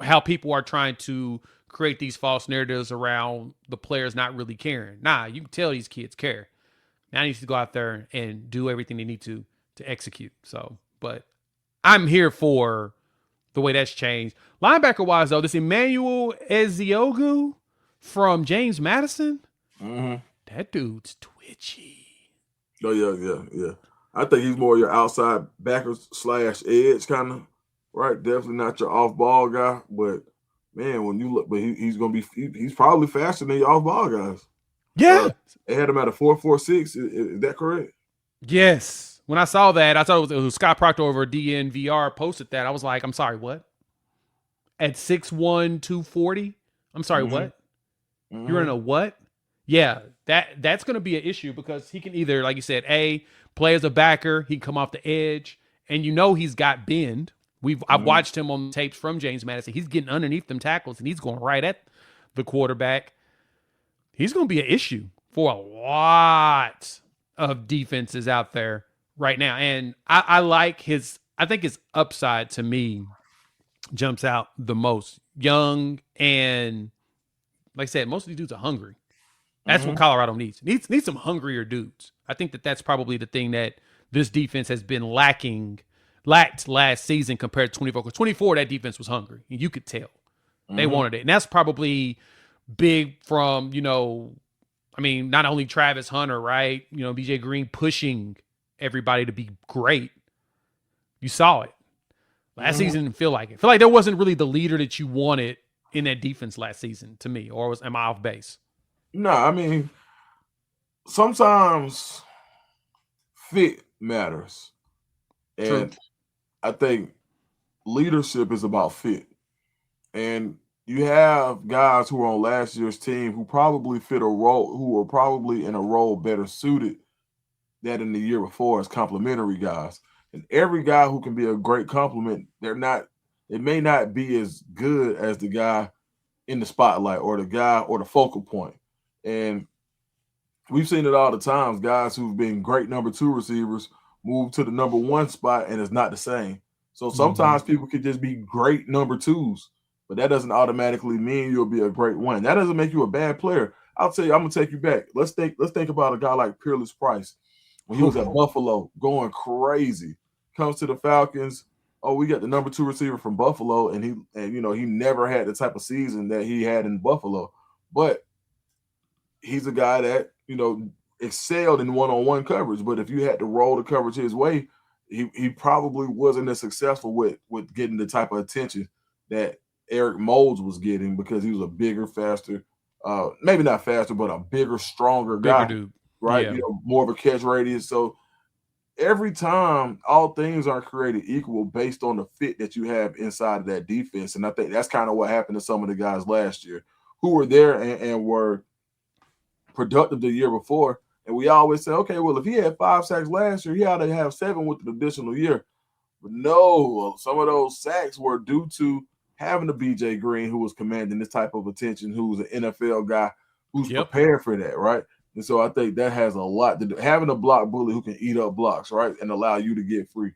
how people are trying to create these false narratives around the players not really caring. Nah, you can tell these kids care. Now they need to go out there and do everything they need to execute. So, but I'm here for the way that's changed. Linebacker wise, though, this Emmanuel Eziogu from James Madison, Mhm. that dude's twitchy. Oh yeah. I think he's more your outside backer / edge kind of, right? Definitely not your off ball guy, but man, when you look, but he's gonna be he's probably faster than your off ball guys. Yeah. They had him at a 4.46. Is that correct? Yes. When I saw that, I thought it was Scott Proctor over DNVR posted that. I was like, I'm sorry, what? At 6'1", 240? I'm sorry, Mm-hmm. what? You're in Mm-hmm. a what? Yeah, that's going to be an issue because he can either, like you said, play as a backer, he can come off the edge, and he's got bend. I've Mm-hmm. watched him on tapes from James Madison. He's getting underneath them tackles and he's going right at the quarterback. He's going to be an issue for a lot of defenses out there right now. And I think his upside to me jumps out the most. Young and, like I said, most of these dudes are hungry. That's what Mm-hmm. Colorado needs. Needs some hungrier dudes. I think that's probably the thing that this defense has been lacked last season compared to 24. Because 24, that defense was hungry. And you could tell. They Mm-hmm. wanted it. And that's probably big from, not only Travis Hunter, right? BJ Green pushing everybody to be great. You saw it. Last Mm-hmm. season didn't feel like it. I feel like there wasn't really the leader that you wanted in that defense last season to me. Or am I off base? No, I mean sometimes fit matters, True. and I think leadership is about fit. And you have guys who are on last year's team who probably fit a role, who are probably in a role better suited than in the year before as complementary guys. And every guy who can be a great complement, they may not be as good as the guy in the spotlight or the guy or the focal point. And we've seen it all the times. Guys who've been great number two receivers move to the number one spot and it's not the same. So Mm-hmm. sometimes people could just be great number twos, but that doesn't automatically mean you'll be a great one. That doesn't make you a bad player. I'll tell you, I'm gonna take you back. Let's think about a guy like Peerless Price when he was at Buffalo, going crazy. Comes to the Falcons. Oh, we got the number two receiver from Buffalo, and he never had the type of season that he had in Buffalo. But he's a guy that excelled in one-on-one coverage. But if you had to roll the coverage his way, he probably wasn't as successful with getting the type of attention that Eric Moulds was getting, because he was a bigger, faster, maybe not faster, but a bigger, stronger guy, dude. right? Yeah. More of a catch radius. So every time, all things aren't created equal based on the fit that you have inside of that defense. And I think that's kind of what happened to some of the guys last year who were there and were productive the year before. And we always say, okay, well, if he had 5 sacks last year, he ought to have 7 with an additional year. But no, some of those sacks were due to having a BJ Green who was commanding this type of attention, who's an NFL guy who's prepared for that, right? And so I think that has a lot to do. Having a block bully who can eat up blocks, right, and allow you to get free.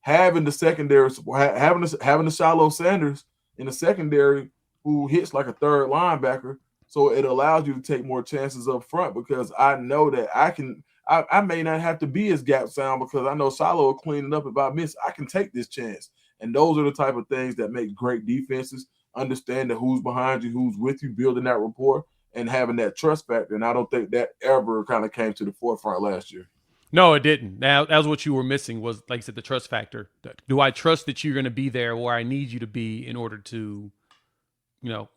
Having the secondary, having the Shiloh Sanders in the secondary who hits like a third linebacker, so it allows you to take more chances up front, because I know that I may not have to be as gap sound, because I know Shiloh will clean it up if I miss. I can take this chance. And those are the type of things that make great defenses. Understand that who's behind you, who's with you, building that rapport and having that trust factor. And I don't think that ever kind of came to the forefront last year. No, it didn't. Now, that was what you were missing, was, like I said, the trust factor. Do I trust that you're going to be there where I need you to be in order to,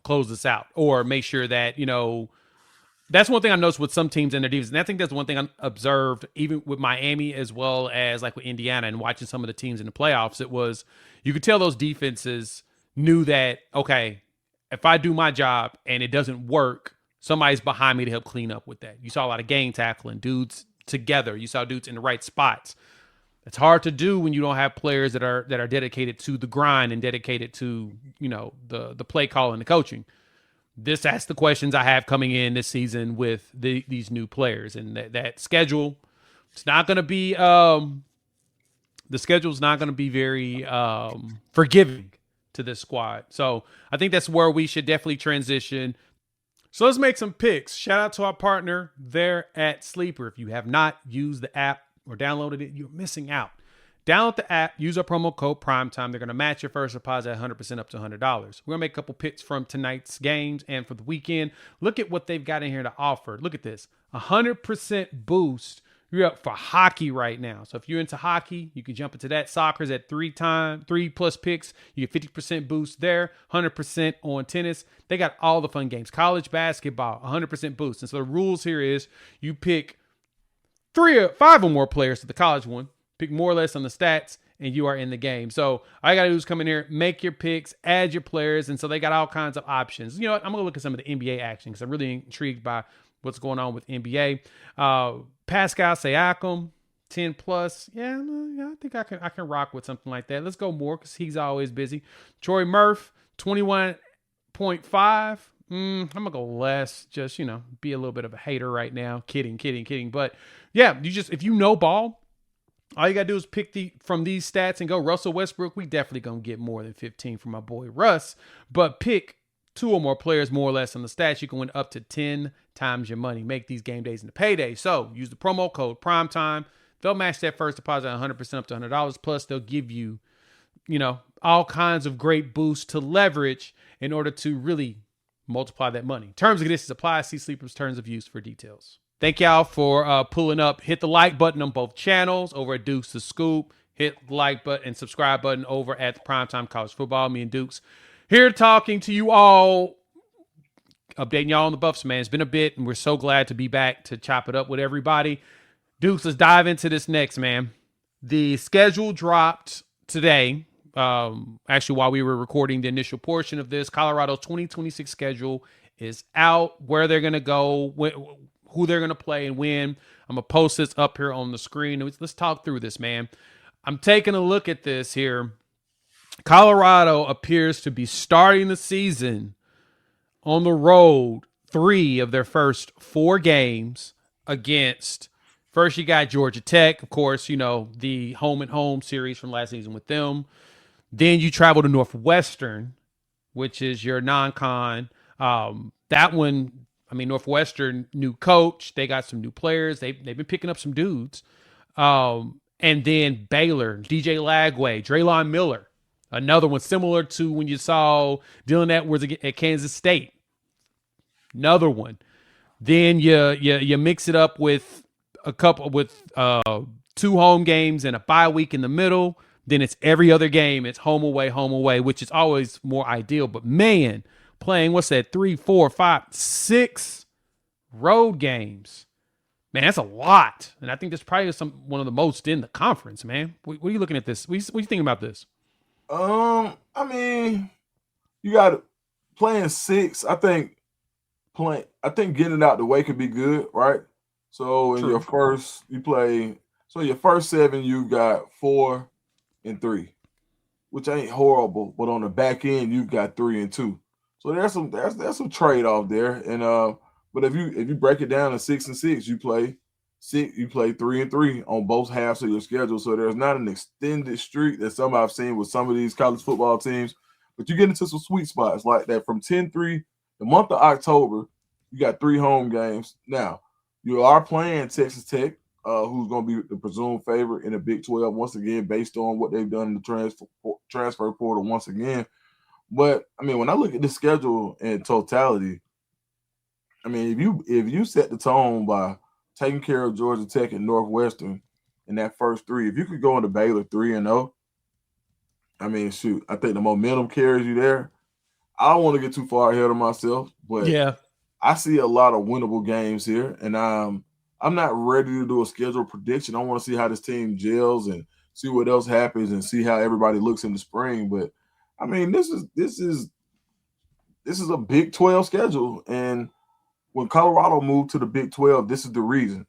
close this out, or make sure that, that's one thing I noticed with some teams in their defense. And I think that's one thing I observed even with Miami, as well as like with Indiana, and watching some of the teams in the playoffs. It was, you could tell those defenses knew that, okay, if I do my job and it doesn't work, somebody's behind me to help clean up with that. You saw a lot of gang tackling, dudes together. You saw dudes in the right spots. It's hard to do when you don't have players that are dedicated to the grind and dedicated to, the play call and the coaching. That's the questions I have coming in this season with these new players, and that schedule. It's not going to be the schedule's not going to be very forgiving to this squad. So I think that's where we should definitely transition. So let's make some picks. Shout out to our partner there at Sleeper. If you have not used the app or downloaded it, you're missing out. Download the app, use our promo code Primetime. They're going to match your first deposit 100% up to $100. We're going to make a couple picks from tonight's games and for the weekend. Look at what they've got in here to offer. Look at this. 100% boost. You're up for hockey right now. So if you're into hockey, you can jump into that. Soccer's at 3+ picks. You get 50% boost there, 100% on tennis. They got all the fun games. College basketball, 100% boost. And so the rules here is you pick 5 or more players to the college one. Pick more or less on the stats, and you are in the game. So all you got to do is come in here, make your picks, add your players. And so they got all kinds of options. You know what? I'm going to look at some of the NBA action because I'm really intrigued by what's going on with NBA. Pascal Siakam, 10+. Yeah, I think I can rock with something like that. Let's go more because he's always busy. Troy Murph, 21.5. I'm going to go less, just, be a little bit of a hater right now. Kidding. But yeah, if you know ball, all you got to do is pick from these stats and go. Russell Westbrook, we definitely going to get more than 15 from my boy Russ. But pick 2 or more players more or less on the stats. You can win up to 10 times your money. Make these game days into payday. So use the promo code Primetime. They'll match that first deposit 100% up to $100. Plus, they'll give you, all kinds of great boosts to leverage in order to really multiply that money. Terms and conditions apply. See Sleeper's terms of use for details. Thank y'all for pulling up. Hit the like button on both channels over at Dukes the Scoop. Hit the like button and subscribe button over at the Primetime College Football. Me and Dukes here talking to you all, updating y'all on the Buffs, man. It's been a bit, and we're so glad to be back to chop it up with everybody. Dukes, let's dive into this next, man. The schedule dropped today. Actually, while we were recording the initial portion of this, Colorado's 2026 schedule is out. Where they're going to go, who they're going to play and when. I'm going to post this up here on the screen. Let's talk through this, man. I'm taking a look at this here. Colorado appears to be starting the season on the road 3 of their first 4 games against, first you got Georgia Tech, of course, the home and home series from last season with them. Then you travel to Northwestern, which is your non-con. That one, Northwestern, new coach. They got some new players. They've been picking up some dudes. And then Baylor, DJ Lagway, Draylon Miller. Another one similar to when you saw Dylan Edwards at Kansas State. Another one. Then you mix it up with a couple with 2 home games and a bye week in the middle. Then it's every other game. It's home away, which is always more ideal. But man, playing what's that 3, 4, 5, 6 road games. Man, that's a lot. And I think that's probably one of the most in the conference, man. What are you looking at this? What are you thinking about this? I mean, you got playing 6. I think getting it out the way could be good, right? So in your first, your first 7, you got 4 and 3, which ain't horrible. But on the back end, you've got 3 and 2. So there's some trade off there. And but if you break it down to 6 and 6, you play 3 and 3 on both halves of your schedule. So there's not an extended streak that some I've seen with some of these college football teams, but you get into some sweet spots like that from 10-3, the month of October. You got 3 home games. Now you are playing Texas Tech, who's going to be the presumed favorite in the Big 12 once again, based on what they've done in the transfer portal once again. But I mean, when I look at the schedule in totality, I mean, if you set the tone by taking care of Georgia Tech and Northwestern in that first 3, if you could go into Baylor 3-0, I mean, shoot, I think the momentum carries you there. I don't want to get too far ahead of myself, but yeah, I see a lot of winnable games here, and I'm not ready to do a schedule prediction. I want to see how this team gels and see what else happens and see how everybody looks in the spring. But I mean, this is a Big 12 schedule, and when Colorado moved to the Big 12, this is the reason.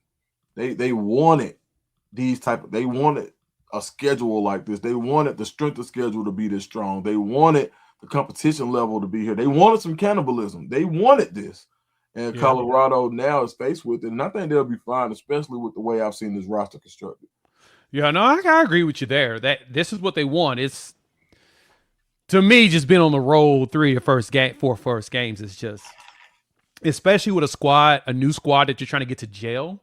They wanted they wanted a schedule like this. They wanted the strength of schedule to be this strong. They wanted the competition level to be here. They wanted some cannibalism. They wanted this. And Colorado now is faced with it. And I think they'll be fine, especially with the way I've seen this roster constructed. Yeah, no, I agree with you there. That this is what they want. It's, to me, just being on the road 4 first games is just, especially with a new squad that you're trying to get to jail.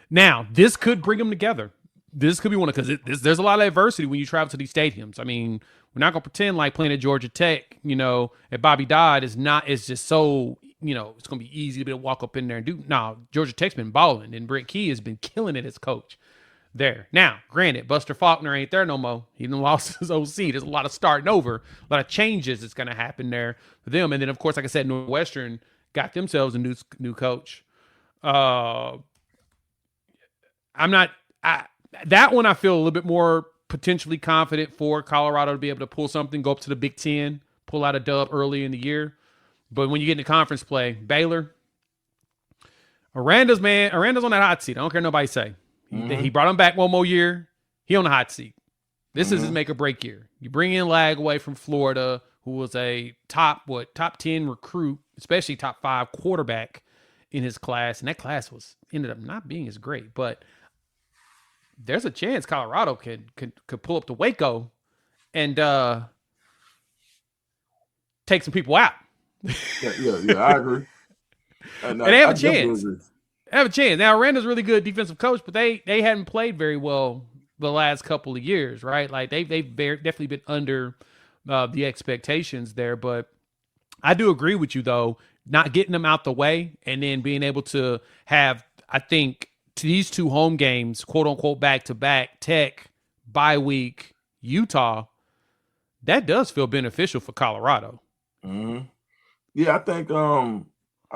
Now, this could bring them together. This could be one of, because there's a lot of adversity when you travel to these stadiums. I mean, we're not going to pretend like playing at Georgia Tech, at Bobby Dodd is just so, it's going to be easy to be able to walk up in there and do. No, Georgia Tech's been balling, and Brent Key has been killing it as coach there. Now, granted, Buster Faulkner ain't there no more. He done lost his OC. There's a lot of starting over, a lot of changes that's going to happen there for them. And then, of course, like I said, Northwestern got themselves a new coach. That one I feel a little bit more potentially confident for Colorado to be able to pull something, go up to the Big Ten, pull out a dub early in the year. But when you get into conference play, Baylor, Aranda's on that hot seat. I don't care what nobody say. He brought him back one more year. He on the hot seat. This is his make or break year. You bring in Lagway from Florida, who was a top 10 recruit, especially top 5 quarterback in his class, and that class ended up not being as great. But there's a chance Colorado could pull up to Waco and take some people out. Yeah, I agree. And they have a chance. They have a chance. Now, Aranda's really good defensive coach, but they hadn't played very well the last couple of years, right? Like they've definitely been under the expectations there. But I do agree with you, though, not getting them out the way and then being able to have, I think, these 2 home games, quote unquote, back to back, Tech, bye week, Utah, that does feel beneficial for Colorado. Mm-hmm. Yeah, I think, I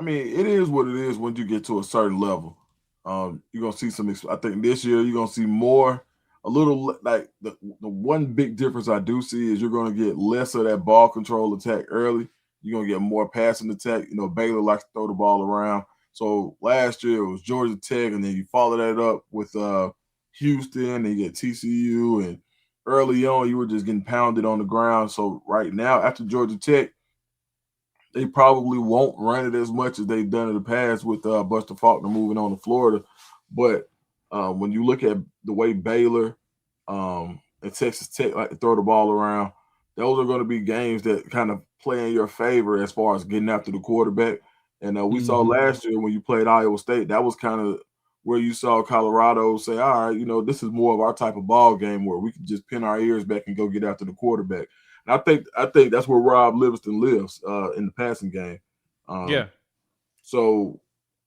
mean, it is what it is when you get to a certain level. You're going to see some, I think this year you're going to see more, a little, like the one big difference I do see is you're going to get less of that ball control attack early. You're going to get more passing attack. Baylor likes to throw the ball around. So last year it was Georgia Tech, and then you follow that up with Houston, and you get TCU, and early on you were just getting pounded on the ground. So right now, after Georgia Tech, they probably won't run it as much as they've done in the past with Buster Faulkner moving on to Florida. But when you look at the way Baylor and Texas Tech like to throw the ball around, those are going to be games that kind of play in your favor as far as getting after the quarterback. And we saw last year when you played Iowa State, that was kind of where you saw Colorado say, all right, this is more of our type of ball game where we can just pin our ears back and go get after the quarterback. And I think that's where Rob Livingston lives in the passing game. So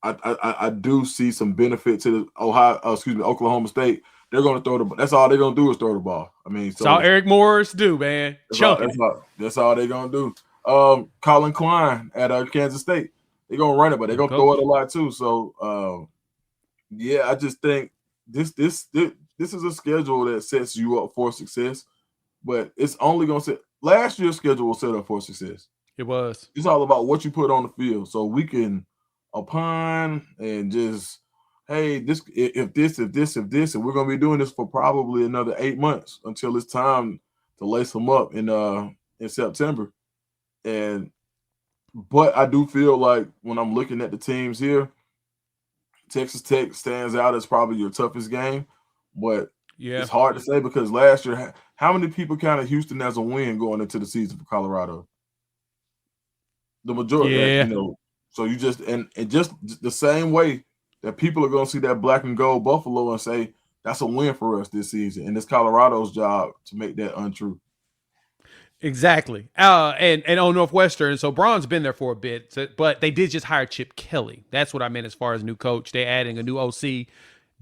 I do see some benefit to the Oklahoma State. They're going to throw the. That's all they're going to do is throw the ball. I mean, that's all Eric Morris do, man. Chunking. That's all they're going to do. Colin Klein at Kansas State. They're going to run it, but they're going to throw it a lot too. So, yeah, I just think this is a schedule that sets you up for success, but it's only going to set. Last year's schedule was set up for success. It was. It's all about what you put on the field, so we can opine and just, hey, if this, and we're going to be doing this for probably another 8 months until it's time to lace them up in September. But I do feel like when I'm looking at the teams here, Texas Tech stands out as probably your toughest game, but it's hard to say because last year, how many people counted Houston as a win going into the season for Colorado? The majority, So you just and just the same way that people are going to see that black and gold Buffalo and say that's a win for us this season, and it's Colorado's job to make that untrue. Exactly. And on Northwestern, so Braun's been there for a bit, but they did just hire Chip Kelly. That's what I meant as far as new coach. They're adding a new OC.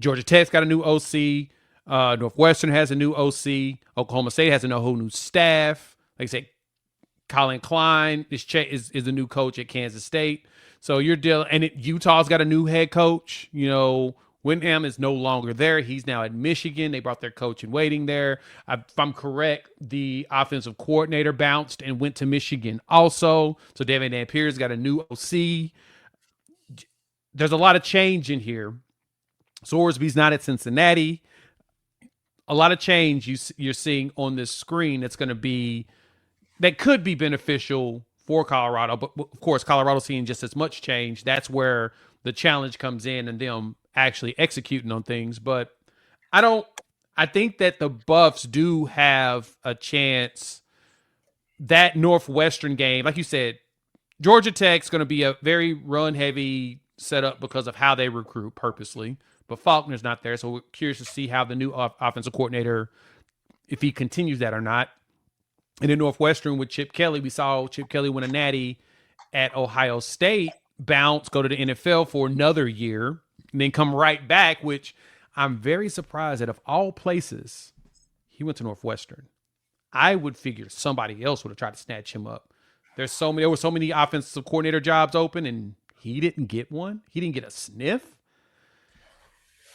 Georgia Tech's got a new OC. Northwestern has a new OC. Oklahoma State has a whole new staff. Like I said, Colin Klein is the new coach at Kansas State. So you're dealing, and Utah's got a new head coach. Wyndham is no longer there. He's now at Michigan. They brought their coach in waiting there. If I'm correct, the offensive coordinator bounced and went to Michigan also. So Devin Dampier's got a new OC. There's a lot of change in here. Sorsby's not at Cincinnati. A lot of change you're seeing on this screen that could be beneficial for Colorado. But of course, Colorado's seeing just as much change. That's where the challenge comes in and them actually executing on things. But I think that the Buffs do have a chance. That Northwestern game, like you said, Georgia Tech's going to be a very run-heavy setup because of how they recruit purposely. But Faulkner's not there, so we're curious to see how the new offensive coordinator, if he continues that or not. And in Northwestern with Chip Kelly, we saw Chip Kelly win a natty at Ohio State, bounce, go to the NFL for another year, and then come right back, which I'm very surprised that of all places, he went to Northwestern. I would figure somebody else would have tried to snatch him up. There were so many offensive coordinator jobs open, and he didn't get one. He didn't get a sniff.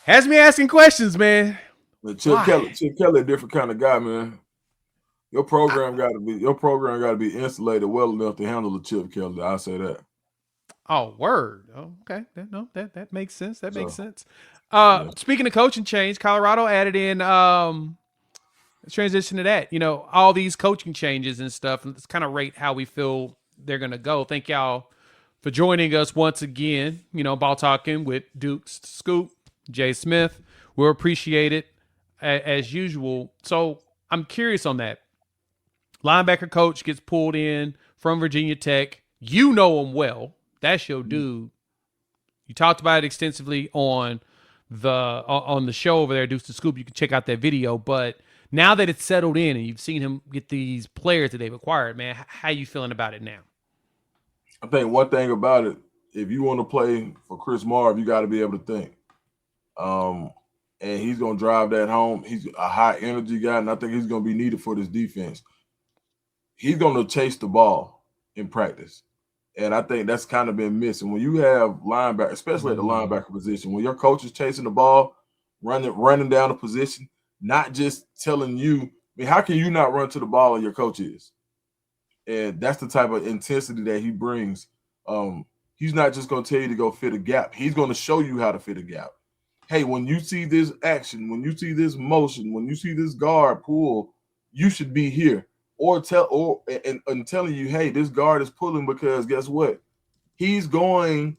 Has me asking questions, man. But Chip Kelly, a different kind of guy, man. Your program got to be insulated well enough to handle the Chip Kelly. I say that. Oh, word. Oh, okay. That makes sense. Makes sense. Speaking of coaching change, Colorado added in transition to that. All these coaching changes and stuff. Let's kind of rate how we feel they're gonna go. Thank y'all for joining us once again. Ball Talking with Duke's Scoop, Jay Smith. We'll appreciate it as usual. So I'm curious on that. Linebacker coach gets pulled in from Virginia Tech. You know him well. That's your dude. You talked about it extensively on the show over there, Deuce the Scoop. You can check out that video. But now that it's settled in and you've seen him get these players that they've acquired, man, how you feeling about it now? I think one thing about it, if you want to play for Chris Marv, you got to be able to think. And he's going to drive that home. He's a high energy guy, and I think he's going to be needed for this defense. He's going to chase the ball in practice. And I think that's kind of been missing. When you have linebacker, especially at the linebacker position, when your coach is chasing the ball, running down the position, not just telling you, how can you not run to the ball and your coach is? And that's the type of intensity that he brings. He's not just going to tell you to go fit a gap. He's going to show you how to fit a gap. Hey, when you see this action, when you see this motion, when you see this guard pull, you should be here. Or telling you, hey, this guard is pulling because guess what? He's going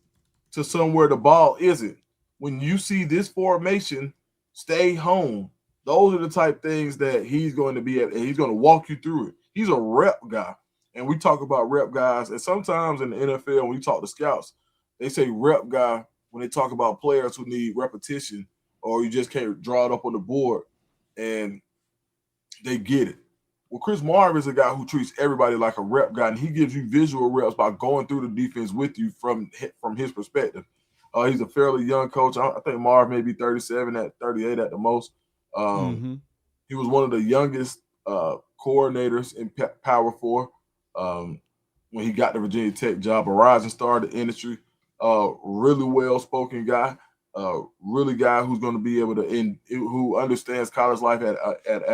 to somewhere the ball isn't. When you see this formation, stay home. Those are the type things that he's going to be at, and he's going to walk you through it. He's a rep guy. And we talk about rep guys, and sometimes in the NFL, when we talk to scouts, they say rep guy when they talk about players who need repetition or you just can't draw it up on the board, and they get it. Well, Chris Marv is a guy who treats everybody like a rep guy, and he gives you visual reps by going through the defense with you from his perspective. He's a fairly young coach. I think Marv may be 37 at 38 at the most. He was one of the youngest coordinators in Power 4 when he got the Virginia Tech job. A rising star in the industry. Really well-spoken guy. Really guy who's going to be able to who understands college life at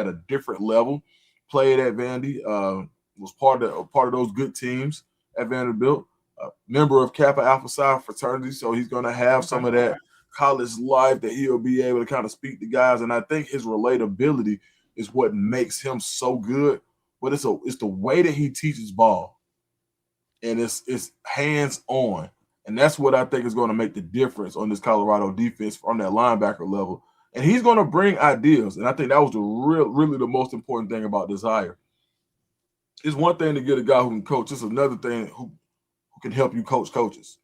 a different level. Played at Vandy. Was part of those good teams at Vanderbilt. Member of Kappa Alpha Psi fraternity, so he's going to have some of that college life that he'll be able to kind of speak to guys. And I think his relatability is what makes him so good. But it's the way that he teaches ball, and it's hands on, and that's what I think is going to make the difference on this Colorado defense from that linebacker level. And he's going to bring ideas, and I think that was really the most important thing about this hire. It's one thing to get a guy who can coach. It's another thing who can help you coach coaches.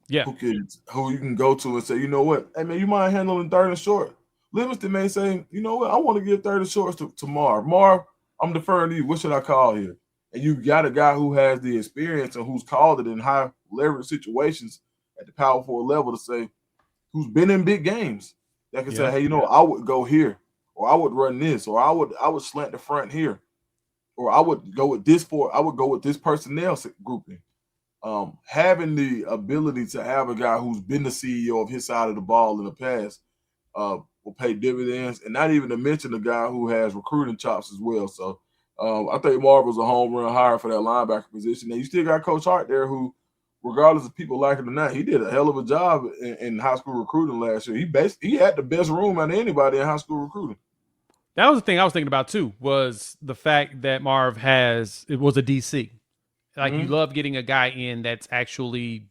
Yeah. Who you can go to and say, you know what, hey man, you mind handling third and short? Livingston may say, you know what, I want to give third and shorts to Marv. Marv, I'm deferring to you. What should I call here? And you got a guy who has the experience and who's called it in high leverage situations at the Power 4 level to say, who's been in big games that can say, hey, you know, I would go here, or I would run this, or I would slant the front here, or I would go with this personnel grouping. Having the ability to have a guy who's been the CEO of his side of the ball in the past will pay dividends, and not even to mention a guy who has recruiting chops as well. So I think Marv was a home run hire for that linebacker position. And you still got Coach Hart there who, regardless of people like it or not, he did a hell of a job in high school recruiting last year. He had the best room out of anybody in high school recruiting. That was the thing I was thinking about too, was the fact that Marv was a DC. Like, you love getting a guy in that's actually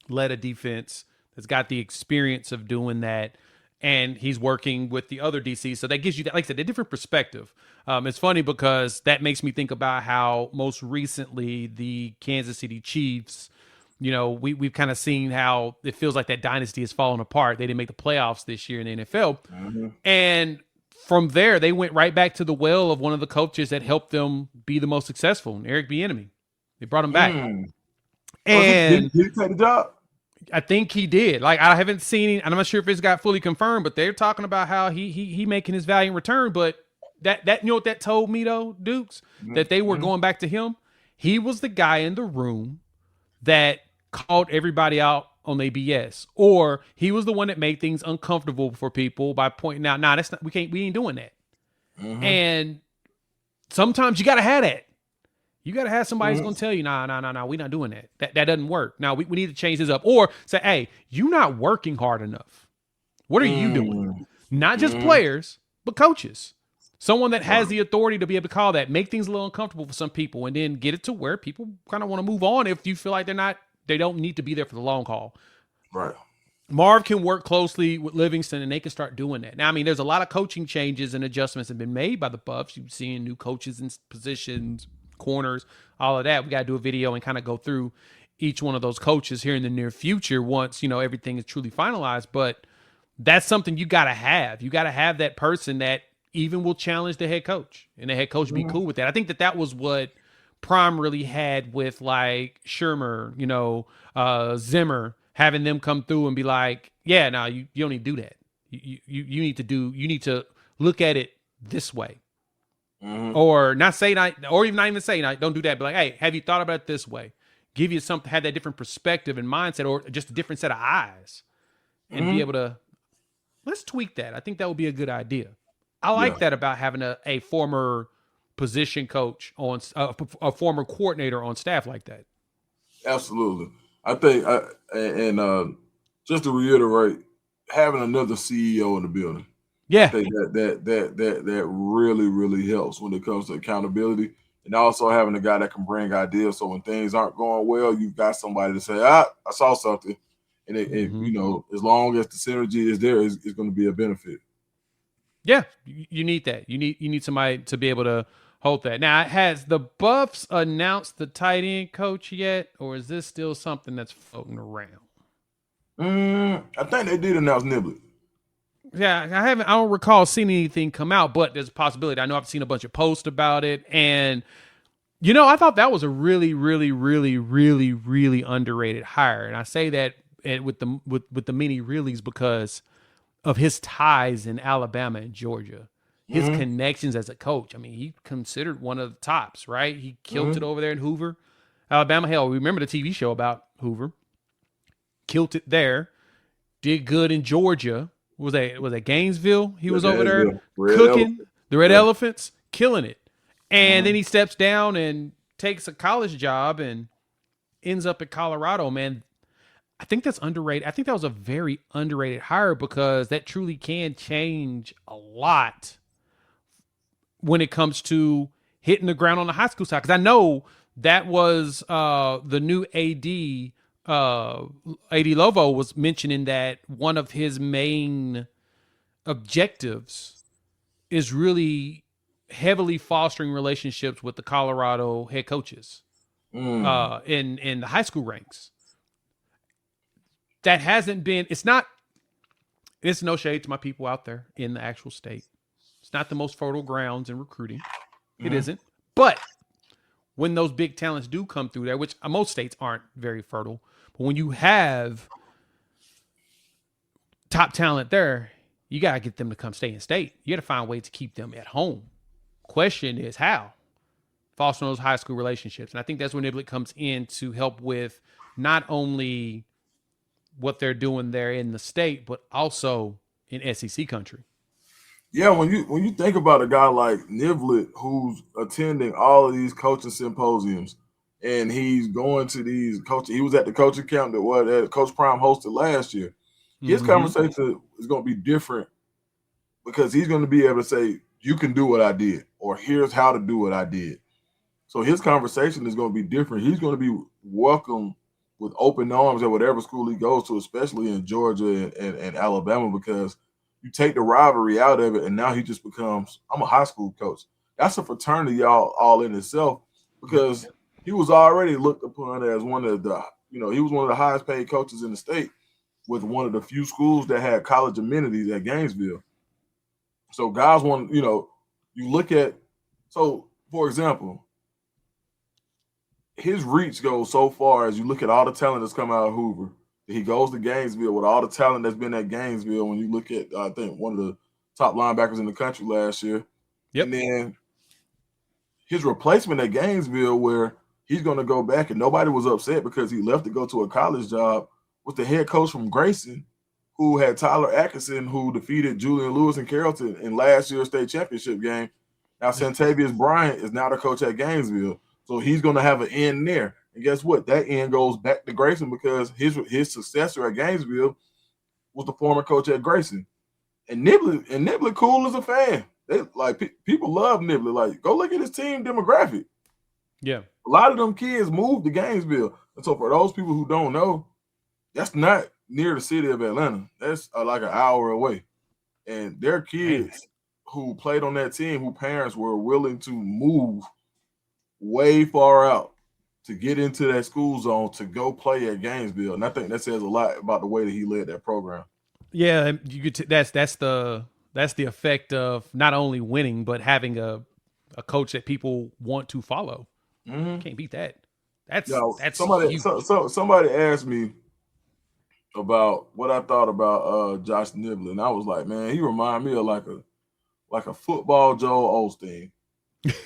led a defense, that's got the experience of doing that, and he's working with the other DCs. So that gives you, like I said, a different perspective. It's funny because that makes me think about how most recently the Kansas City Chiefs, you know, we've kind of seen how it feels like that dynasty has fallen apart. They didn't make the playoffs this year in the NFL. And from there, they went right back to the well of one of the coaches that helped them be the most successful, Eric Bieniemy. They brought him back. And did he take the job? I think he did. Like, I haven't seen, and I'm not sure if it's got fully confirmed, but they're talking about how he making his valiant return. But that you know what that told me though, Dukes? That they were going back to him. He was the guy in the room that called everybody out on their BS, or he was the one that made things uncomfortable for people by pointing out, nah, that's not, we ain't doing that. And sometimes you gotta have that. You got to have somebody who's going to tell you, nah, we're not doing that. That doesn't work. Now, we need to change this up. Or say, hey, you're not working hard enough. What are you doing? Not just players, but coaches. Someone that has the authority to be able to call that, make things a little uncomfortable for some people, and then get it to where people kind of want to move on if you feel like they don't need to be there for the long haul. Right. Marv can work closely with Livingston, and they can start doing that. Now, I mean, there's a lot of coaching changes and adjustments that have been made by the Buffs. You've seen new coaches in positions, corners, all of that. We got to do a video and kind of go through each one of those coaches here in the near future once, you know, everything is truly finalized. But that's something you got to have. You got to have that person that even will challenge the head coach, and the head coach be cool with that. I think that was what Prime really had with like Shermer, you know, Zimmer, having them come through and be like, yeah, no, you don't need to do that. You need to look at it this way. Or not say that, or even not even say, don't do that. But like, hey, have you thought about it this way? Give you something, have that different perspective and mindset, or just a different set of eyes, and be able to, let's tweak that. I think that would be a good idea. I like that about having a former position coach on a former coordinator on staff like that. Absolutely. I think, just to reiterate, having another CEO in the building. Yeah, I think that really, really helps when it comes to accountability, and also having a guy that can bring ideas. So when things aren't going well, you've got somebody to say, I saw something, and you know, as long as the synergy is there, it's going to be a benefit. Yeah, you need that. You need somebody to be able to hold that. Now, has the Buffs announced the tight end coach yet, or is this still something that's floating around? I think they did announce Niblett. Yeah, I don't recall seeing anything come out, but there's a possibility. I know I've seen a bunch of posts about it, and you know, I thought that was a really, really, really, really, really underrated hire. And I say that with the mini reallys because of his ties in Alabama and Georgia, his connections as a coach. I mean, he considered one of the tops, right? He killed it over there in Hoover, Alabama. Hell, remember the TV show about Hoover? Killed it there. Did good in Georgia. Was that Gainesville? He was over there cooking the Red Elephants, killing it. And then he steps down and takes a college job and ends up at Colorado, man. I think that's underrated. I think that was a very underrated hire because that truly can change a lot when it comes to hitting the ground on the high school side. Because I know that was the new AD. AD Lovo was mentioning that one of his main objectives is really heavily fostering relationships with the Colorado head coaches in the high school ranks. That hasn't been, it's no shade to my people out there in the actual state. It's not the most fertile grounds in recruiting. It isn't. But when those big talents do come through there, which most states aren't very fertile, but when you have top talent there, you got to get them to come stay in state. You got to find a way to keep them at home. Question is how? Fostering those high school relationships. And I think that's where Niblett comes in to help with not only what they're doing there in the state, but also in SEC country. Yeah, when you think about a guy like Niblett who's attending all of these coaching symposiums and he's going to these coaching, he was at the coaching camp that Coach Prime hosted last year. His conversation is going to be different because he's going to be able to say, you can do what I did, or here's how to do what I did. So his conversation is going to be different. He's going to be welcome with open arms at whatever school he goes to, especially in Georgia and Alabama, because you take the rivalry out of it, and now he just becomes, I'm a high school coach. That's a fraternity all in itself, because he was already looked upon as one of the, he was one of the highest paid coaches in the state with one of the few schools that had college amenities at Gainesville. So guys want, you look at, so for example, his reach goes so far as you look at all the talent that's come out of Hoover. He goes to Gainesville with all the talent that's been at Gainesville. When you look at, I think, one of the top linebackers in the country last year. Yep. And then his replacement at Gainesville, where he's going to go back and nobody was upset because he left to go to a college job, was the head coach from Grayson, who had Tyler Atkinson, who defeated Julian Lewis and Carrollton in last year's state championship game. Now, Santavius Bryant is now the coach at Gainesville. So he's going to have an end there. And guess what? That end goes back to Grayson because his successor at Gainesville was the former coach at Grayson. And Niblett cool as a fan. They people love Niblett. Like, go look at his team demographic. Yeah. A lot of them kids moved to Gainesville. And so for those people who don't know, that's not near the city of Atlanta. That's like an hour away. And their kids who played on that team, who parents were willing to move way far out to get into that school zone to go play at Gainesville. And I think that says a lot about the way that he led that program. Yeah, you could that's the effect of not only winning, but having a coach that people want to follow. Can't beat that. That's somebody. Somebody asked me about what I thought about Josh Niblett, and I was like, man, he reminded me of like a football Joel Osteen.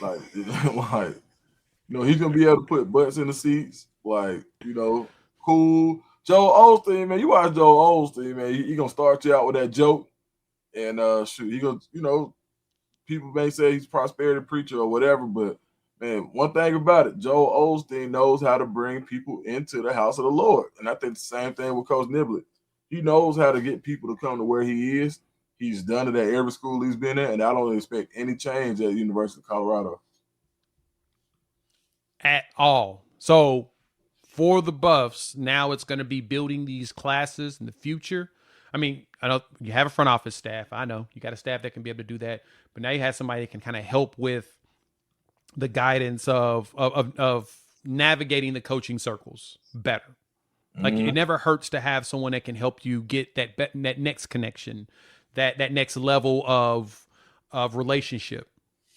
Like he's gonna be able to put butts in the seats. Cool. Joel Osteen, man, you watch Joel Osteen, man. He gonna start you out with that joke, and he gonna, people may say he's a prosperity preacher or whatever, but man, one thing about it, Joel Osteen knows how to bring people into the house of the Lord, and I think the same thing with Coach Niblett. He knows how to get people to come to where he is. He's done it at every school he's been at, and I don't expect any change at the University of Colorado at all. So for the Buffs, now it's going to be building these classes in the future. I mean, I know you have a front office staff. I know you got a staff that can be able to do that, but now you have somebody that can kind of help with the guidance of navigating the coaching circles better. Like it never hurts to have someone that can help you get that next connection, that next level of relationship.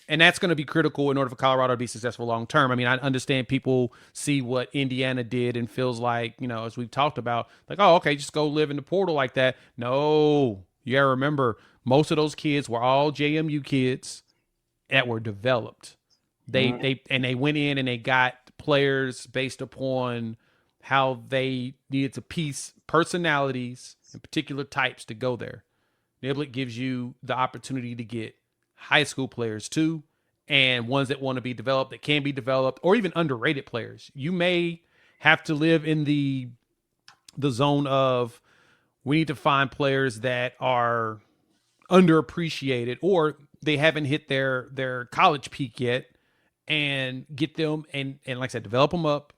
And that's going to be critical in order for Colorado to be successful long term. I mean, I understand people see what Indiana did and feels like, as we've talked about, like, oh, okay, just go live in the portal like that. No, you got to remember, most of those kids were all JMU kids that were developed. They went in and they got players based upon how they needed to piece personalities and particular types to go there. Niblett gives you the opportunity to get high school players too, and ones that want to be developed, that can be developed, or even underrated players. You may have to live in the zone of, we need to find players that are underappreciated or they haven't hit their college peak yet, and get them and like I said, develop them up,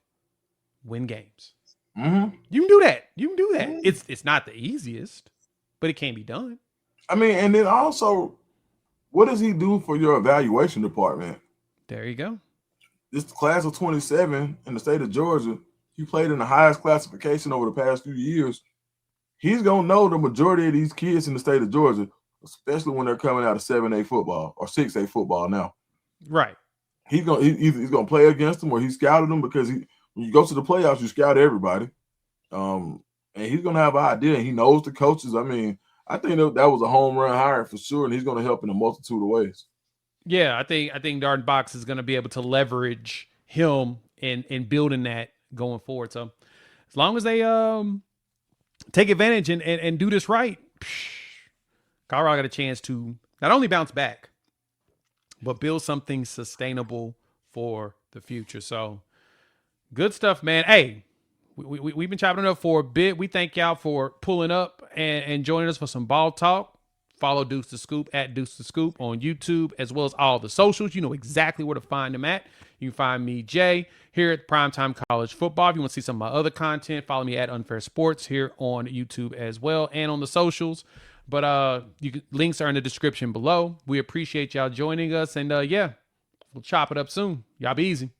win games. Mm-hmm. You can do that. Mm-hmm. It's not the easiest, but it can be done. I mean, and then also, what does he do for your evaluation department? There you go. This class of 27 in the state of Georgia, he played in the highest classification over the past few years. He's going to know the majority of these kids in the state of Georgia, especially when they're coming out of 7A football or 6A football now. Right. He's going to play against them, or he scouted them, because when you go to the playoffs, you scout everybody. And he's going to have an idea, and he knows the coaches. I mean, I think that was a home run hire for sure, and he's going to help in a multitude of ways. Yeah, I think Darden Box is going to be able to leverage him in building that going forward. So as long as they take advantage and do this right, Colorado got a chance to not only bounce back, but build something sustainable for the future. So good stuff, man. Hey, we've been chopping it up for a bit. We thank y'all for pulling up and joining us for some ball talk. Follow Deuce the Scoop at Deuce the Scoop on YouTube, as well as all the socials. You know exactly where to find them at. You can find me, Jay, here at Primetime College Football. If you want to see some of my other content, follow me at Unfair Sports here on YouTube as well and on the socials. But links are in the description below. We appreciate y'all joining us. And yeah, we'll chop it up soon. Y'all be easy.